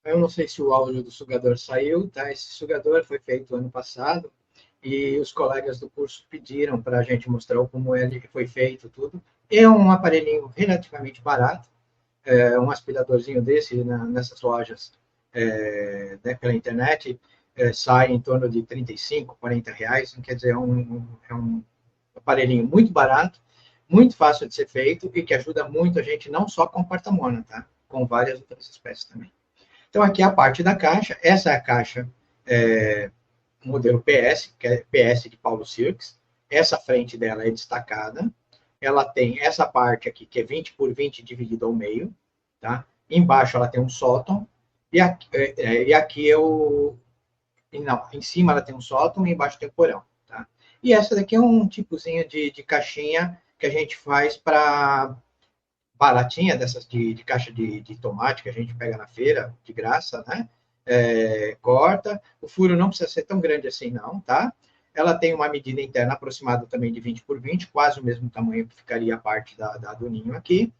Eu não sei se o áudio do sugador saiu, tá? Esse sugador foi feito ano passado e os colegas do curso pediram para a gente mostrar como ele foi feito, tudo. É um aparelhinho relativamente barato, um aspiradorzinho desse nessas lojas né, pela internet sai em torno de 35, 40 reais, quer dizer, é um aparelhinho muito barato, muito fácil de ser feito e que ajuda muito a gente não só com porta-mona, tá? Com várias outras espécies também. Então, aqui é a parte da caixa. Essa é a caixa modelo PS, que é PS de Paulo Sirks. Essa frente dela é destacada. Ela tem essa parte aqui, que é 20 por 20 dividido ao meio. Tá? Embaixo ela tem um sótão. E aqui é o... Não, em cima ela tem um sótão e embaixo tem o porão. Tá? E essa daqui é um tipozinho de caixinha que a gente faz para... baratinha, dessas de caixa de tomate que a gente pega na feira, de graça, né? Corta. O furo não precisa ser tão grande assim, não, tá? Ela tem uma medida interna aproximada também de 20 por 20, quase o mesmo tamanho que ficaria a parte do ninho aqui.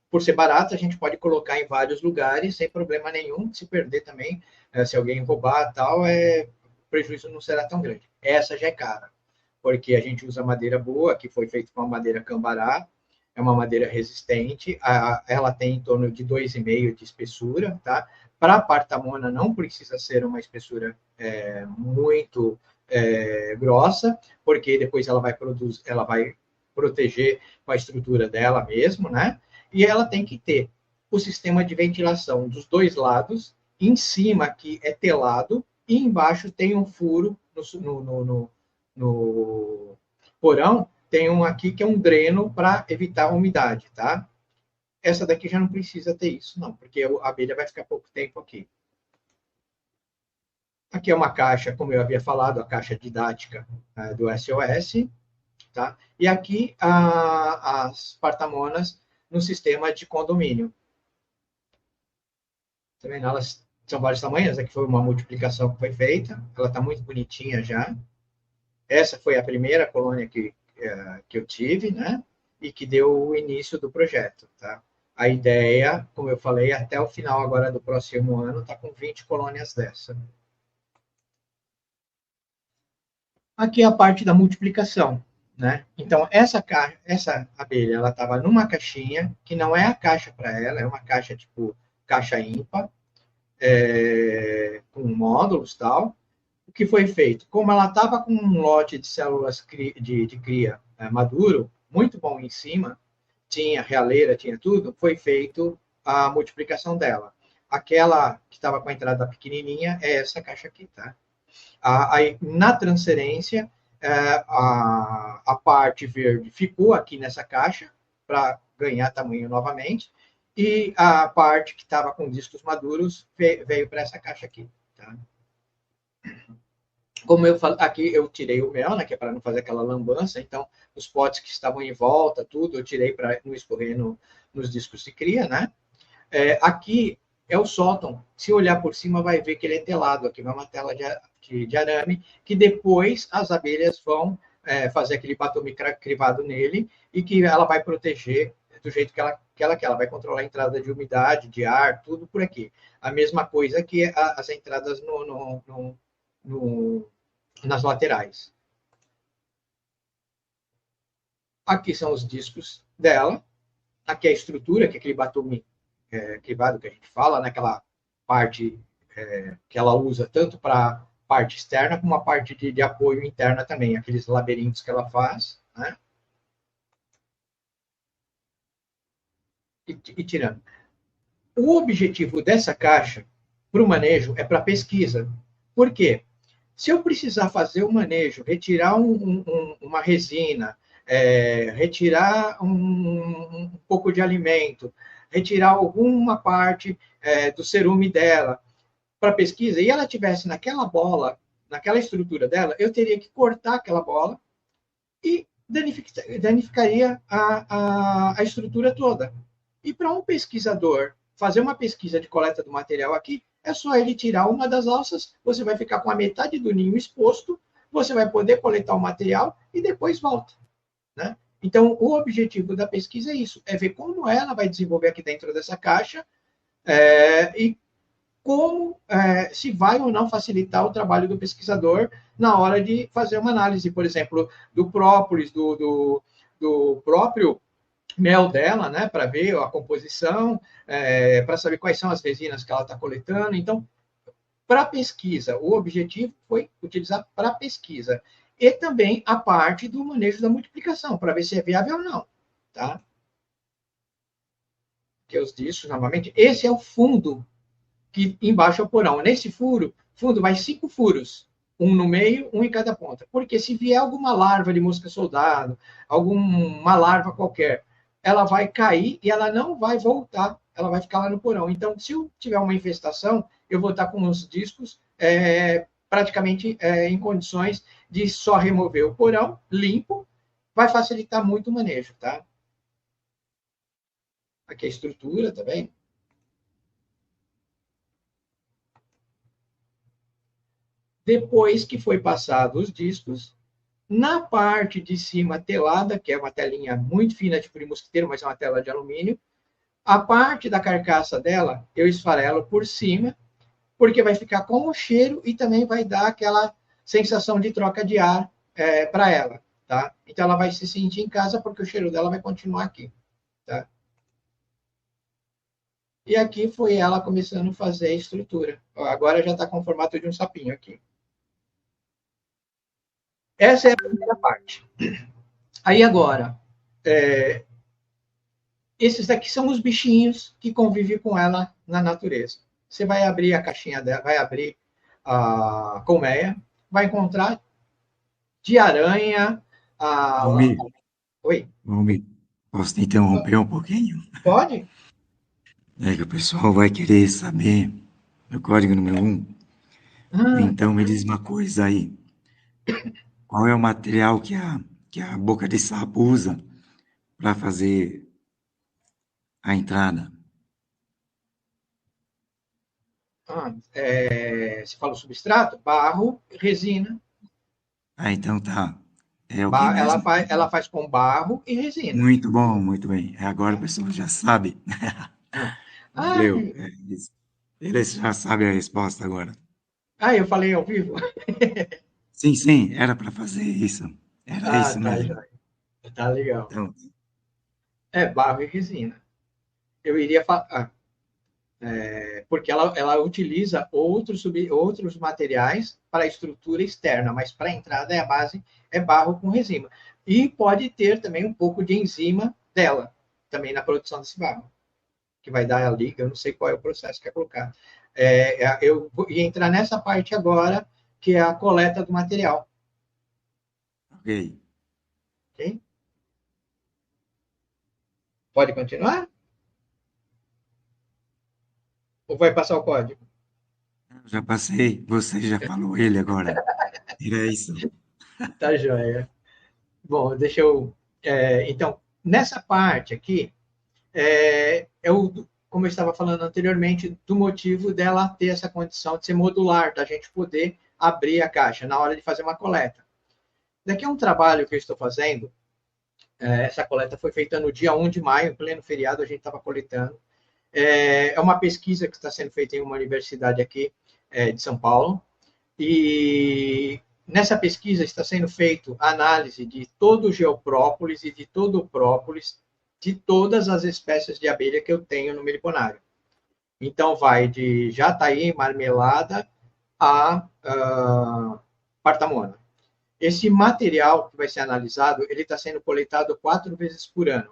Por ser barato, a gente pode colocar em vários lugares sem problema nenhum. Se perder também, se alguém roubar tal, o prejuízo não será tão grande. Essa já é cara, porque a gente usa madeira boa, que foi feita com a madeira cambará, é uma madeira resistente, ela tem em torno de 2,5 de espessura, tá? Para a partamona não precisa ser uma espessura muito grossa, porque depois ela vai proteger com a estrutura dela mesmo, né? E ela tem que ter o sistema de ventilação dos dois lados, em cima aqui é telado, e embaixo tem um furo porão, tem um aqui que é um dreno para evitar a umidade, tá? Essa daqui já não precisa ter isso, não, porque a abelha vai ficar pouco tempo aqui. Aqui é uma caixa, como eu havia falado, a caixa didática do SOS, tá? E aqui as partamonas no sistema de condomínio. Tá vendo? Elas são vários tamanhos, aqui foi uma multiplicação que foi feita, ela está muito bonitinha já. Essa foi a primeira colônia que eu tive, né? E que deu o início do projeto, tá? A ideia, como eu falei, até o final agora do próximo ano, está com 20 colônias dessa. Aqui é a parte da multiplicação, né? Então, essa abelha, ela estava numa caixinha, que não é a caixa para ela, é uma caixa tipo caixa ímpar, com módulos e tal. O que foi feito? Como ela estava com um lote de células de cria maduro, muito bom em cima, tinha realeira, tinha tudo, foi feito a multiplicação dela. Aquela que estava com a entrada pequenininha é essa caixa aqui, tá? Aí, na transferência, a parte verde ficou aqui nessa caixa para ganhar tamanho novamente, e a parte que estava com discos maduros veio para essa caixa aqui. Tá? Como eu falei, aqui eu tirei o mel, né, que é para não fazer aquela lambança, então os potes que estavam em volta, tudo, eu tirei para não escorrer nos discos de cria, né? Aqui é o sótão. Se olhar por cima, vai ver que ele é telado. Aqui vai uma tela de arame, que depois as abelhas vão fazer aquele batome crivado nele e que ela vai proteger do jeito que ela quer. Ela vai controlar a entrada de umidade, de ar, tudo por aqui. A mesma coisa que as entradas nas laterais. Aqui são os discos dela. Aqui é a estrutura, que é aquele batome crivado que a gente fala, naquela parte que ela usa tanto para parte externa como a parte de apoio interna também, aqueles labirintos que ela faz, né? E tirando. O objetivo dessa caixa para o manejo é para pesquisa. Por quê? Se eu precisar fazer o manejo, retirar uma resina, retirar um pouco de alimento, retirar alguma parte do cerume dela para pesquisa, e ela tivesse naquela bola, naquela estrutura dela, eu teria que cortar aquela bola e danificaria a estrutura toda. E para um pesquisador fazer uma pesquisa de coleta do material aqui, é só ele tirar uma das alças, você vai ficar com a metade do ninho exposto, você vai poder coletar o material e depois volta. Né? Então, o objetivo da pesquisa é isso, é ver como ela vai desenvolver aqui dentro dessa caixa e como se vai ou não facilitar o trabalho do pesquisador na hora de fazer uma análise, por exemplo, do própolis, do próprio mel dela, né, para ver a composição, para saber quais são as resinas que ela está coletando. Então, para pesquisa, o objetivo foi utilizar para pesquisa. E também a parte do manejo da multiplicação, para ver se é viável ou não. Tá? Que eu disse novamente, esse é o fundo que embaixo é o porão. Nesse fundo vai 5 furos, um no meio, um em cada ponta. Porque se vier alguma larva de mosca soldado, alguma larva qualquer, ela vai cair e ela não vai voltar, ela vai ficar lá no porão. Então, se eu tiver uma infestação, eu vou estar com os discos praticamente em condições de só remover o porão limpo, vai facilitar muito o manejo, tá? Aqui a estrutura, tá bem? Depois que foi passado os discos, na parte de cima telada, que é uma telinha muito fina de mosquiteiro, mas é uma tela de alumínio, a parte da carcaça dela eu esfarelo por cima, porque vai ficar com o cheiro e também vai dar aquela sensação de troca de ar para ela. Tá? Então ela vai se sentir em casa porque o cheiro dela vai continuar aqui. Tá? E aqui foi ela começando a fazer a estrutura. Agora já está com o formato de um sapinho aqui. Essa é a primeira parte. Aí agora, esses daqui são os bichinhos que convivem com ela na natureza. Você vai abrir a caixinha dela, vai abrir a colmeia, vai encontrar de aranha, a... Almir, Oi, Almir, posso te interromper um pouquinho? pode? É que o pessoal vai querer saber o código número um. Ah, Então me diz uma coisa aí. Qual é o material que a boca de sapo usa para fazer a entrada? você fala o substrato? Barro, resina. Ah, então tá. É o que Ela mesmo? faz com barro e resina. Muito bom, muito bem. Agora o pessoal já sabe. Ah, Valeu. ai, Eles já sabem a resposta agora. eu falei ao vivo? Sim, sim, era para fazer isso. Era Ah, isso tá, mesmo. joia. Tá legal. Então, Barro e resina. Eu iria falar, porque ela utiliza outros materiais para a estrutura externa, mas para a entrada a base é barro com resina. E pode ter também um pouco de enzima dela, também na produção desse barro, que vai dar a liga, eu não sei qual é o processo que é colocar. Eu ia entrar nessa parte agora, que é a coleta do material. ok. Ok? Pode continuar? Ou vai passar o código? Eu já passei, você já falou ele agora. Era isso. Tá joia. Bom, deixa eu. Então, nessa parte aqui, como eu estava falando anteriormente, do motivo dela ter essa condição de ser modular, da gente poder abrir a caixa na hora de fazer uma coleta. Daqui é um trabalho que eu estou fazendo. Essa coleta foi feita no dia 1 de maio, em pleno feriado, a gente estava coletando. É uma pesquisa que está sendo feita em uma universidade aqui de São Paulo. E nessa pesquisa está sendo feita a análise de todo o geoprópolis e de todo o própolis de todas as espécies de abelha que eu tenho no meliponário. Então, vai de jataí, marmelada, a partamona. Esse material que vai ser analisado, ele está sendo coletado 4 vezes por ano.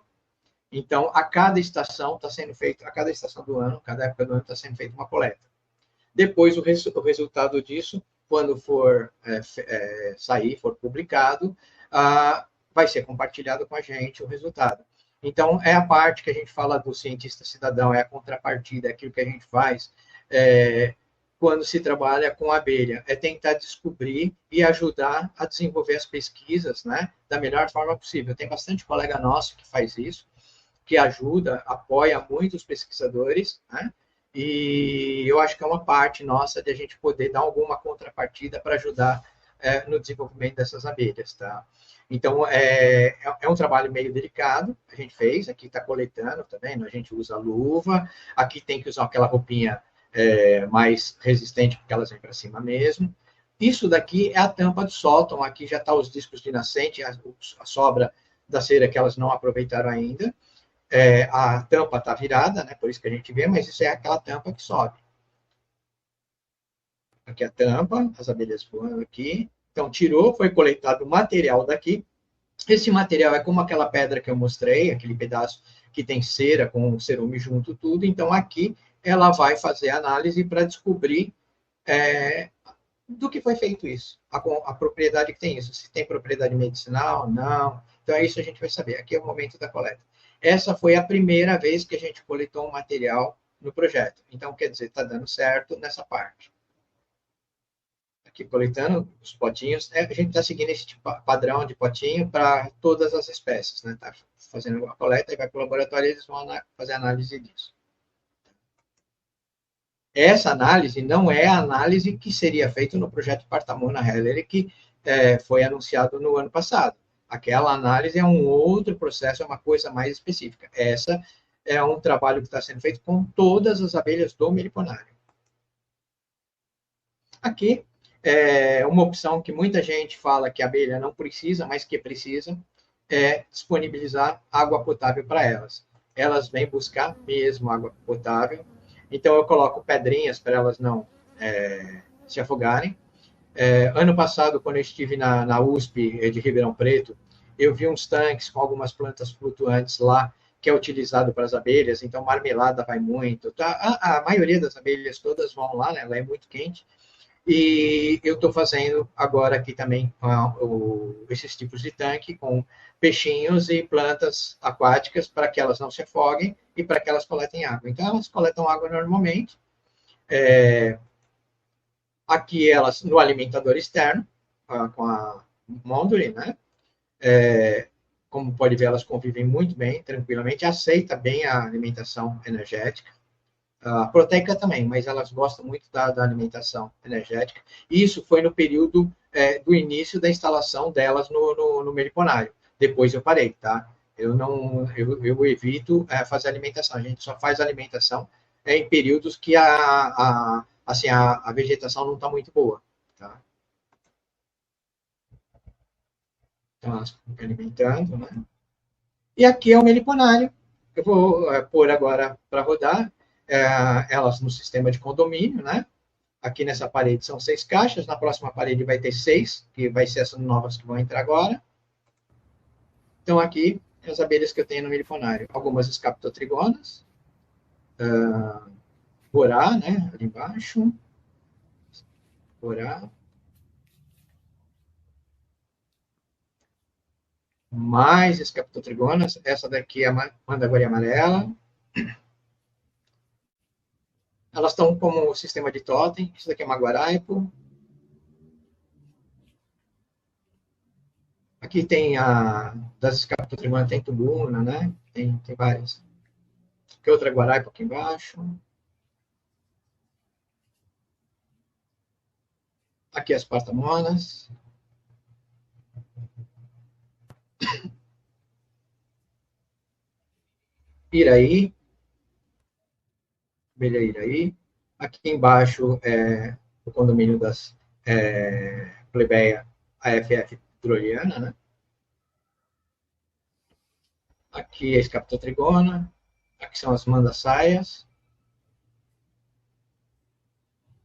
Então, a cada estação está sendo feito, a cada estação do ano, cada época do ano está sendo feita uma coleta. Depois, o resultado disso, quando for sair, for publicado, vai ser compartilhado com a gente o resultado. Então, é a parte que a gente fala do cientista cidadão, é a contrapartida, é aquilo que a gente faz quando se trabalha com abelha, é tentar descobrir e ajudar a desenvolver as pesquisas, né, da melhor forma possível. Tem bastante colega nosso que faz isso, que ajuda, apoia muito os pesquisadores, né? E eu acho que é uma parte nossa de a gente poder dar alguma contrapartida para ajudar no desenvolvimento dessas abelhas, tá? Então, é um trabalho meio delicado, a gente fez, aqui está coletando, tá vendo? A gente usa luva, aqui tem que usar aquela roupinha mais resistente, porque elas vêm para cima mesmo. Isso daqui é a tampa do sótão, aqui já está os discos de nascente, a sobra da cera que elas não aproveitaram ainda. A tampa está virada, né? Por isso que a gente vê, mas isso é aquela tampa que sobe. Aqui a tampa, as abelhas voam aqui. Então, tirou, foi coletado o material daqui. Esse material é como aquela pedra que eu mostrei, aquele pedaço que tem cera com o cerume junto, tudo. Então, aqui ela vai fazer análise para descobrir do que foi feito isso, a propriedade que tem isso, se tem propriedade medicinal, não. Então, é isso que a gente vai saber. Aqui é o momento da coleta. Essa foi a primeira vez que a gente coletou um material no projeto. Então, quer dizer, está dando certo nessa parte. Aqui coletando os potinhos, a gente está seguindo esse tipo, padrão de potinho para todas as espécies, né? Está fazendo a coleta e vai para o laboratório e eles vão fazer análise disso. Essa análise não é a análise que seria feita no projeto Partamona Heller, que foi anunciado no ano passado. Aquela análise é um outro processo, é uma coisa mais específica. Essa é um trabalho que está sendo feito com todas as abelhas do meliponário. Aqui é uma opção que muita gente fala que a abelha não precisa, mas que precisa, é disponibilizar água potável para elas. Elas vêm buscar mesmo água potável, então eu coloco pedrinhas para elas não se afogarem. Ano passado, quando eu estive na USP de Ribeirão Preto, eu vi uns tanques com algumas plantas flutuantes lá, que é utilizado para as abelhas, então marmelada vai muito. Tá? A maioria das abelhas todas vão lá, né? Ela é muito quente. E eu estou fazendo agora aqui também esses tipos de tanque com peixinhos e plantas aquáticas para que elas não se afoguem e para que elas coletem água. Então, elas coletam água normalmente. Aqui elas no alimentador externo, com a Monduli, né? Como pode ver, elas convivem muito bem, tranquilamente, aceita bem a alimentação energética. A proteica também, mas elas gostam muito da alimentação energética. E isso foi no período do início da instalação delas no meliponário. Depois eu parei, tá? Eu evito fazer alimentação. A gente só faz alimentação em períodos que assim, a vegetação não está muito boa, tá? Então, elas ficam alimentando, né? E aqui é o meliponário. Eu vou pôr agora para rodar elas no sistema de condomínio, né? Aqui nessa parede são 6 caixas, na próxima parede vai ter 6, que vai ser essas novas que vão entrar agora. Então, aqui, as abelhas que eu tenho no meliponário. Algumas escaptotrigonas, borá, né? Ali embaixo. Borá. Mais escaptotrigonas. Essa daqui é a mandaguari amarela. Elas estão como sistema de totem. Isso daqui é uma guaraipo. Aqui tem das escaptotrigonas, tem tubuna, né? Tem várias. Aqui outra guaraipo aqui embaixo. Aqui as partamonas. Iraí. Abelha Iraí. Aqui embaixo é o condomínio das plebeia AFF droliana, né? Aqui é a escaptotrigona. Aqui são as mandassaias.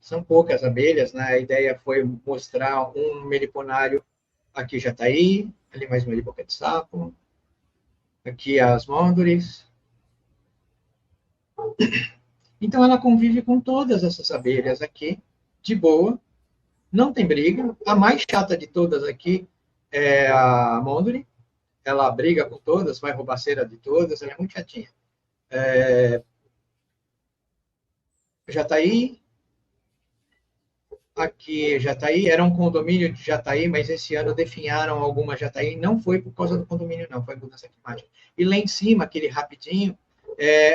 São poucas abelhas, né? A ideia foi mostrar um meliponário. Aqui jataí, ali mais uma de boca de sapo. Aqui as môndules. Então, ela convive com todas essas abelhas aqui, de boa, não tem briga. A mais chata de todas aqui é a môndule. Ela briga com todas, vai roubar cera de todas, ela é muito chatinha. Jataí. Aqui, Jataí, era um condomínio de Jataí, mas esse ano definharam alguma Jataí. Não foi por causa do condomínio, não, foi mudança climática. E lá em cima, aquele rapidinho,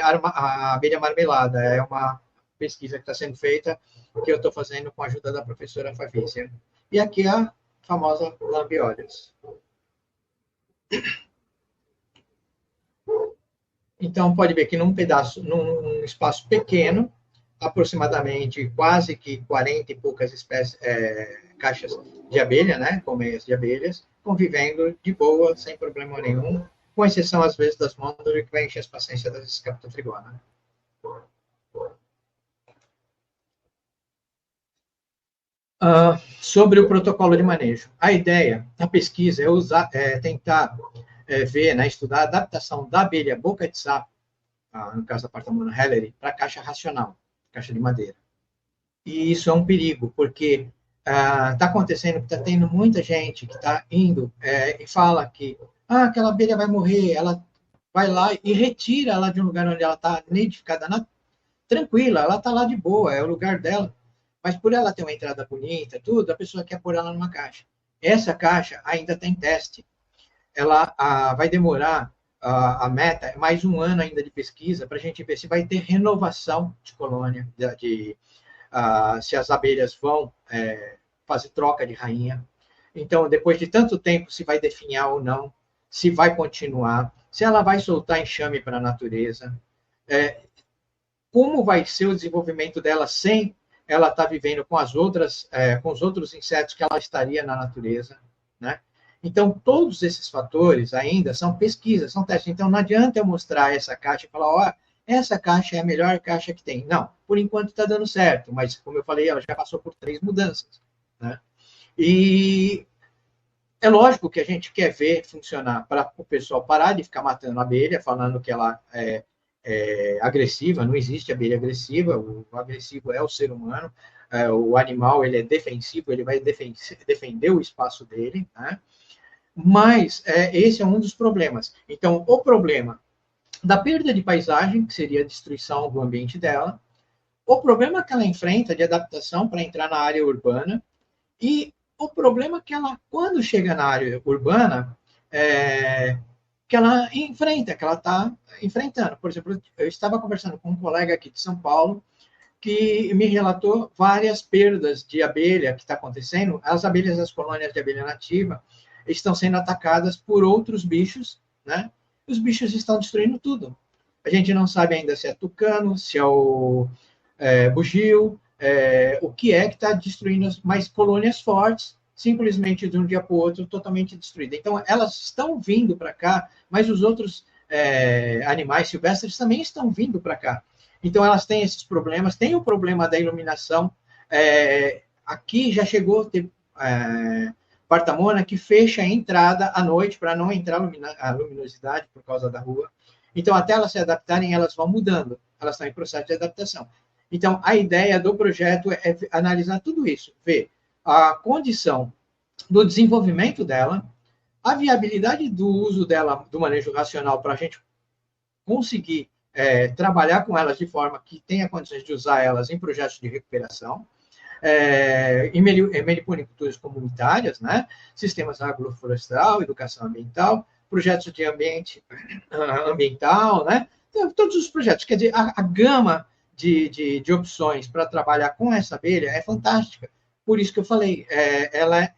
a abelha marmelada. É uma pesquisa que está sendo feita, que eu estou fazendo com a ajuda da professora Fabícia. E aqui a famosa lambiolhas. Então, pode ver que num espaço pequeno, aproximadamente quase que 40 e poucas espécies, caixas de abelha, né, colmeias de abelhas, convivendo de boa, sem problema nenhum, com exceção, às vezes, das môndulas, que vai encher as paciências das escaptotrigonas. Sobre o protocolo de manejo. A ideia, a pesquisa, é tentar ver, né, estudar a adaptação da abelha boca de sapo, no caso da Partamona helleri, para a caixa racional, caixa de madeira. E isso é um perigo, porque está acontecendo que está tendo muita gente que está indo e fala que aquela abelha vai morrer, ela vai lá e retira ela de um lugar onde ela está nidificada, tranquila, ela está lá de boa, é o lugar dela. Mas por ela ter uma entrada bonita, tudo, a pessoa quer pôr ela numa caixa. Essa caixa ainda tem teste. Ela vai demorar, a meta, mais um ano ainda de pesquisa, para a gente ver se vai ter renovação de colônia, se as abelhas vão fazer troca de rainha. Então, depois de tanto tempo, se vai definhar ou não, se vai continuar, se ela vai soltar enxame para a natureza, como vai ser o desenvolvimento dela sem ela estar vivendo com com os outros insetos que ela estaria na natureza, né? Então, todos esses fatores ainda são pesquisas, são testes. Então, não adianta eu mostrar essa caixa e falar, essa caixa é a melhor caixa que tem. Não, por enquanto está dando certo, mas, como eu falei, ela já passou por 3 mudanças, né? E é lógico que a gente quer ver funcionar para o pessoal parar de ficar matando a abelha, falando que ela é agressiva, não existe abelha agressiva, o agressivo é o ser humano. o animal ele é defensivo, ele vai defender o espaço dele, né? Mas esse é um dos problemas. Então, o problema da perda de paisagem, que seria a destruição do ambiente dela, o problema que ela enfrenta de adaptação para entrar na área urbana e o problema que ela, quando chega na área urbana, que ela enfrenta, que ela está enfrentando. Por exemplo, eu estava conversando com um colega aqui de São Paulo que me relatou várias perdas de abelha que está acontecendo. As abelhas das colônias de abelha nativa estão sendo atacadas por outros bichos, né? Os bichos estão destruindo tudo. A gente não sabe ainda se é tucano, se é o bugio, o que está destruindo mais colônias fortes, simplesmente de um dia para o outro, totalmente destruída. Então, elas estão vindo para cá, mas os outros animais silvestres também estão vindo para cá. Então, elas têm esses problemas. Tem o problema da iluminação. Aqui já chegou a ter Partamona que fecha a entrada à noite para não entrar a luminosidade por causa da rua. Então, até elas se adaptarem, elas vão mudando. Elas estão em processo de adaptação. Então, a ideia do projeto é analisar tudo isso, ver a condição do desenvolvimento dela, a viabilidade do uso dela, do manejo racional, para a gente conseguir trabalhar com elas de forma que tenha condições de usar elas em projetos de recuperação, em meliponiculturas comunitárias, né? Sistemas agroflorestal, educação ambiental, projetos de ambiental, né? Então, todos os projetos. Quer dizer, a gama de opções para trabalhar com essa abelha é fantástica. Por isso que eu falei, ela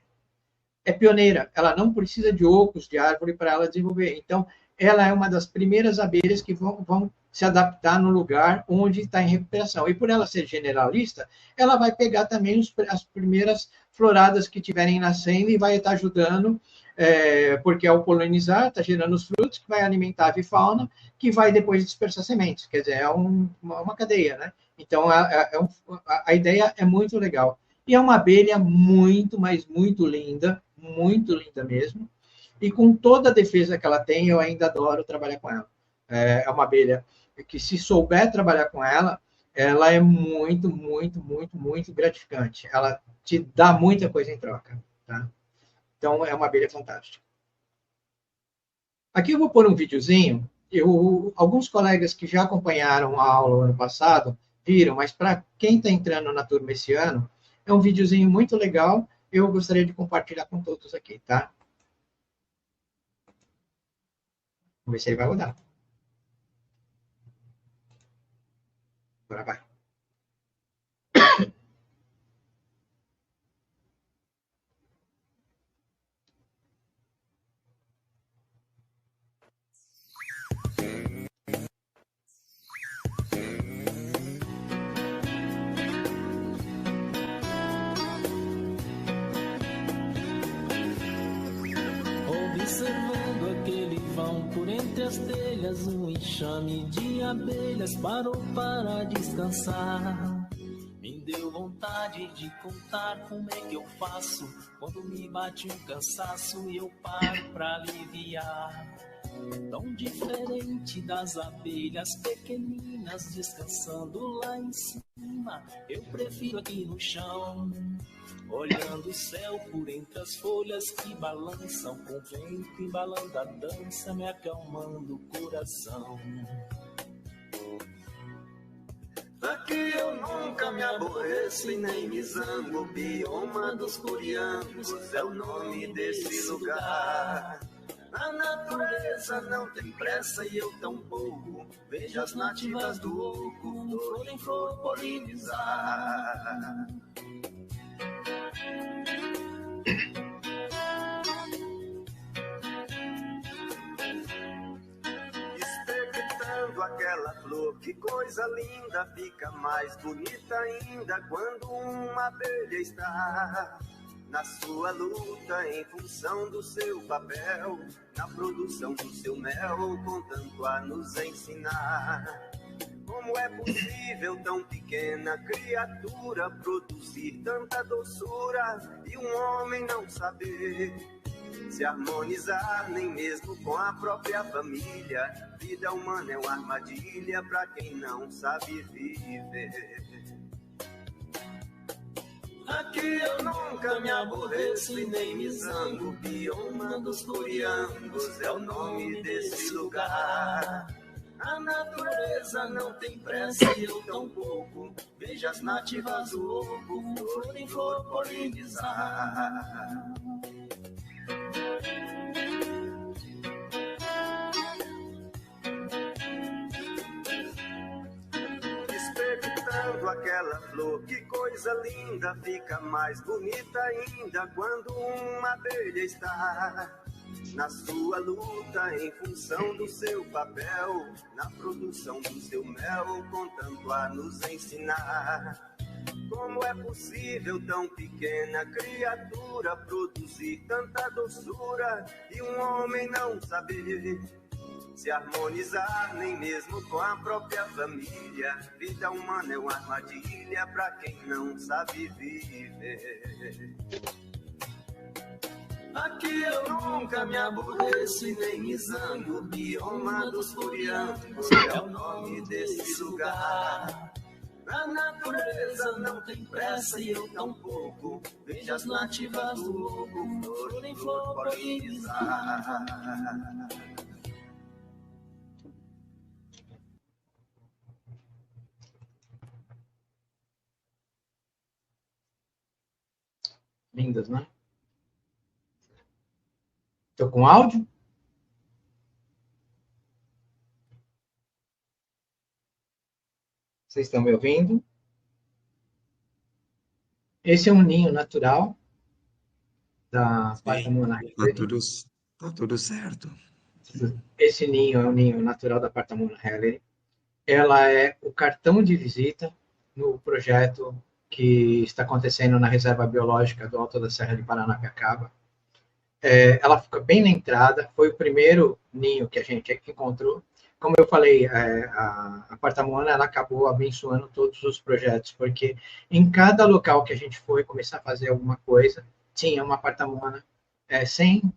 é pioneira, ela não precisa de ocos de árvore para ela desenvolver. Então, ela é uma das primeiras abelhas que vão se adaptar no lugar onde está em recuperação. E por ela ser generalista, ela vai pegar também as primeiras floradas que estiverem nascendo e vai estar ajudando, porque ao polinizar, está gerando os frutos, que vai alimentar a avifauna, que vai depois dispersar sementes. Quer dizer, é uma cadeia, né? Então, a ideia é muito legal. E é uma abelha muito, mas muito linda mesmo. E com toda a defesa que ela tem, eu ainda adoro trabalhar com ela. É uma abelha que, se souber trabalhar com ela, ela é muito, muito, muito, muito gratificante. Ela te dá muita coisa em troca, tá? Então, é uma abelha fantástica. Aqui eu vou pôr um videozinho. Alguns colegas que já acompanharam a aula ano passado viram, mas para quem está entrando na turma esse ano, é um videozinho muito legal. Eu gostaria de compartilhar com todos aqui, tá? Vamos ver se ele vai rodar. Agora vai. Observando aquele vão por entre as telhas, um enxame de abelhas parou para descansar. Me deu vontade de contar como é que eu faço quando me bate um cansaço e eu paro pra aliviar. Tão diferente das abelhas pequeninas descansando lá em cima, eu prefiro aqui no chão, olhando o céu por entre as folhas que balançam, com o vento embalando a dança, me acalmando o coração. Aqui eu nunca me aborreço e nem me zango, o bioma dos curianos é o nome desse lugar. A natureza não tem pressa e eu tampouco vejo as nativas do oco, flor em flor polinizar. Expectando aquela flor, que coisa linda, fica mais bonita ainda quando uma abelha está na sua luta em função do seu papel, na produção do seu mel, com tanto a nos ensinar. Como é possível tão pequena criatura produzir tanta doçura e um homem não saber se harmonizar nem mesmo com a própria família? Vida humana é uma armadilha para quem não sabe viver. Aqui eu nunca me aborreço e nem me zango. Bioma dos Floriangos é o nome desse lugar. A natureza não tem pressa e eu tão pouco. Veja as nativas do oco, flor em flor polinizar. Espetando aquela flor, que coisa linda, fica mais bonita ainda quando uma abelha está na sua luta em função do seu papel, na produção do seu mel, com tanto a nos ensinar. Como é possível tão pequena criatura produzir tanta doçura e um homem não saber se harmonizar nem mesmo com a própria família? Vida humana é uma armadilha para quem não sabe viver. Aqui eu nunca me aborreço e nem me zango. Bioma dos Floriangos é o nome desse lugar. A natureza não tem pressa e eu tão pouco. Veja as nativas do oco, flor em flor polinizar. Lindas, né? Estou com áudio? Vocês estão me ouvindo? Esse é um ninho natural da Partamona Helleri. Tá tudo certo. Esse ninho é um ninho natural da Partamona Helleri. Ela é o cartão de visita no projeto que está acontecendo na Reserva Biológica do Alto da Serra de Paranapiacaba. Ela fica bem na entrada, foi o primeiro ninho que a gente encontrou. Como eu falei, a Partamona ela acabou abençoando todos os projetos, porque em cada local que a gente foi começar a fazer alguma coisa, tinha uma Partamona, sem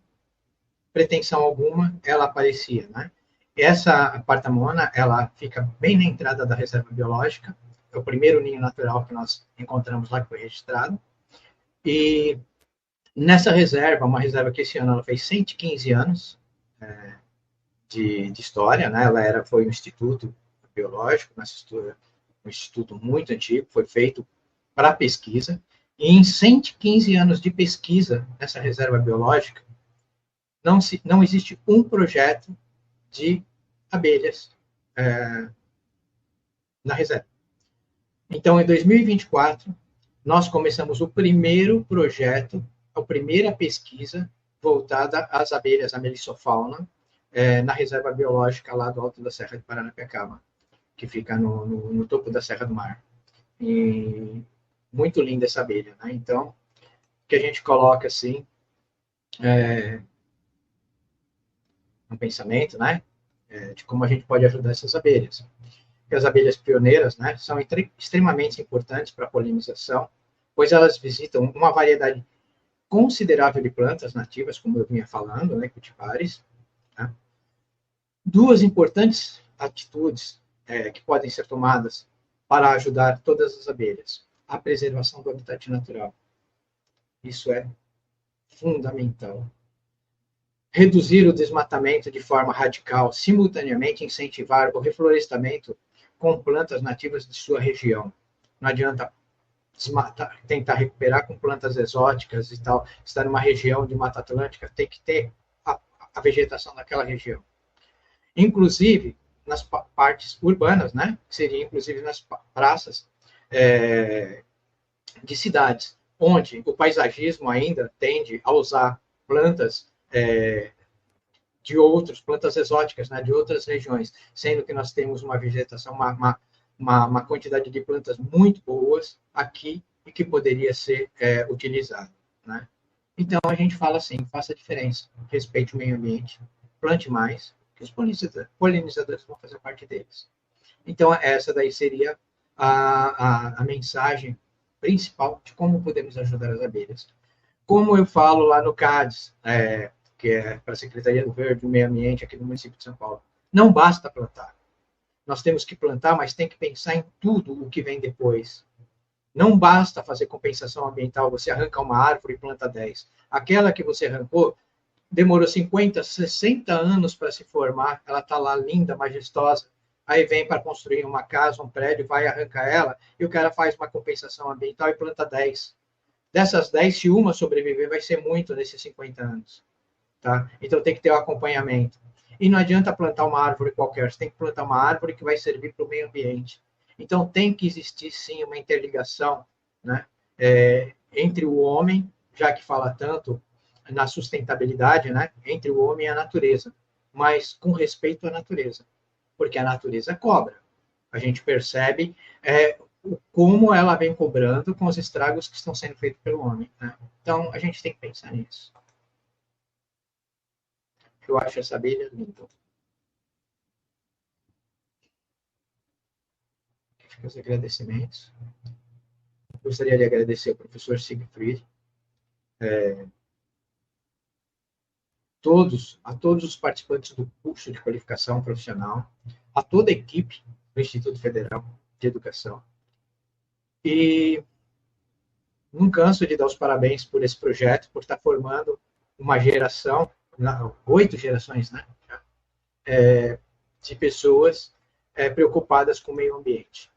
pretensão alguma, ela aparecia, né? Essa Partamona, ela fica bem na entrada da Reserva Biológica, é o primeiro ninho natural que nós encontramos lá, que foi registrado, e nessa reserva, uma reserva que esse ano ela fez 115 anos de história, né? Ela foi um instituto biológico, um instituto muito antigo, foi feito para pesquisa, e em 115 anos de pesquisa nessa reserva biológica, não existe um projeto de abelhas na reserva. Então, em 2024, nós começamos o primeiro projeto, a primeira pesquisa voltada às abelhas, à melissofauna, na reserva biológica lá do Alto da Serra de Paranapiacaba, que fica no topo da Serra do Mar. E muito linda essa abelha, né? Então, que a gente coloca assim, um pensamento, né? De como a gente pode ajudar essas abelhas. Porque as abelhas pioneiras, né, são extremamente importantes para a polinização, pois elas visitam uma variedade considerável de plantas nativas, como eu vinha falando, né, cultivares. Né? Duas importantes atitudes que podem ser tomadas para ajudar todas as abelhas. A preservação do habitat natural. Isso é fundamental. Reduzir o desmatamento de forma radical, simultaneamente incentivar o reflorestamento com plantas nativas de sua região. Não adianta desmatar, tentar recuperar com plantas exóticas e tal. Está numa região de Mata Atlântica, tem que ter a vegetação daquela região. Inclusive, nas partes urbanas, né? Seria inclusive nas praças de cidades, onde o paisagismo ainda tende a usar plantas plantas exóticas, né, de outras regiões, sendo que nós temos uma vegetação, uma quantidade de plantas muito boas aqui e que poderia ser utilizada, né? Então, a gente fala assim, faça a diferença, respeite o meio ambiente, plante mais, que os polinizadores vão fazer parte deles. Então, essa daí seria a mensagem principal de como podemos ajudar as abelhas. Como eu falo lá no CADES, que é para a Secretaria do Verde e do Meio Ambiente aqui no município de São Paulo, não basta plantar. Nós temos que plantar, mas tem que pensar em tudo o que vem depois. Não basta fazer compensação ambiental, você arranca uma árvore e planta 10. Aquela que você arrancou demorou 50, 60 anos para se formar, ela está lá linda, majestosa, aí vem para construir uma casa, um prédio, vai arrancar ela, e o cara faz uma compensação ambiental e planta 10. Dessas 10, se uma sobreviver, vai ser muito nesses 50 anos. Tá? Então tem que ter o acompanhamento. E não adianta plantar uma árvore qualquer, você tem que plantar uma árvore que vai servir para o meio ambiente. Então tem que existir sim uma interligação, né, entre o homem, já que fala tanto na sustentabilidade, né, entre o homem e a natureza, mas com respeito à natureza, porque a natureza cobra. A gente percebe como ela vem cobrando com os estragos que estão sendo feitos pelo homem. Né? Então a gente tem que pensar nisso. Eu acho essa abelha linda. Fica os agradecimentos. Gostaria de agradecer ao professor Siegfried, a todos os participantes do curso de qualificação profissional, a toda a equipe do Instituto Federal de Educação. E não canso de dar os parabéns por esse projeto, por estar formando uma geração, 8 gerações, né, de pessoas preocupadas com o meio ambiente.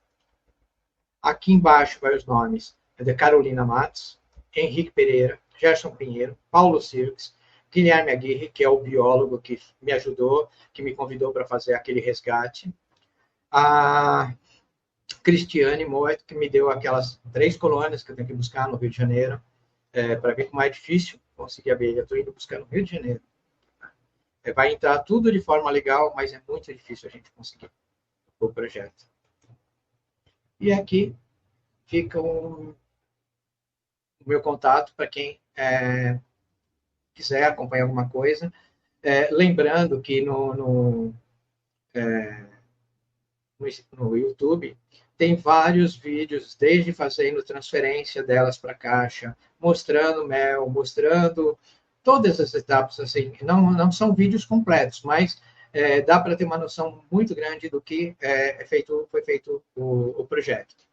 Aqui embaixo vai os nomes de Carolina Matos, Henrique Pereira, Gerson Pinheiro, Paulo Sirks, Guilherme Aguirre, que é o biólogo que me ajudou, que me convidou para fazer aquele resgate, a Cristiane Moet, que me deu aquelas 3 colônias que eu tenho que buscar no Rio de Janeiro, para ver como é difícil conseguir abelha. Estou indo buscar no Rio de Janeiro. Vai entrar tudo de forma legal, mas é muito difícil a gente conseguir o projeto. E aqui fica o meu contato para quem quiser acompanhar alguma coisa. Lembrando que no YouTube tem vários vídeos, desde fazendo transferência delas para a caixa, mostrando mel, mostrando todas as etapas. Assim, não são vídeos completos, mas dá para ter uma noção muito grande do que foi feito o projeto.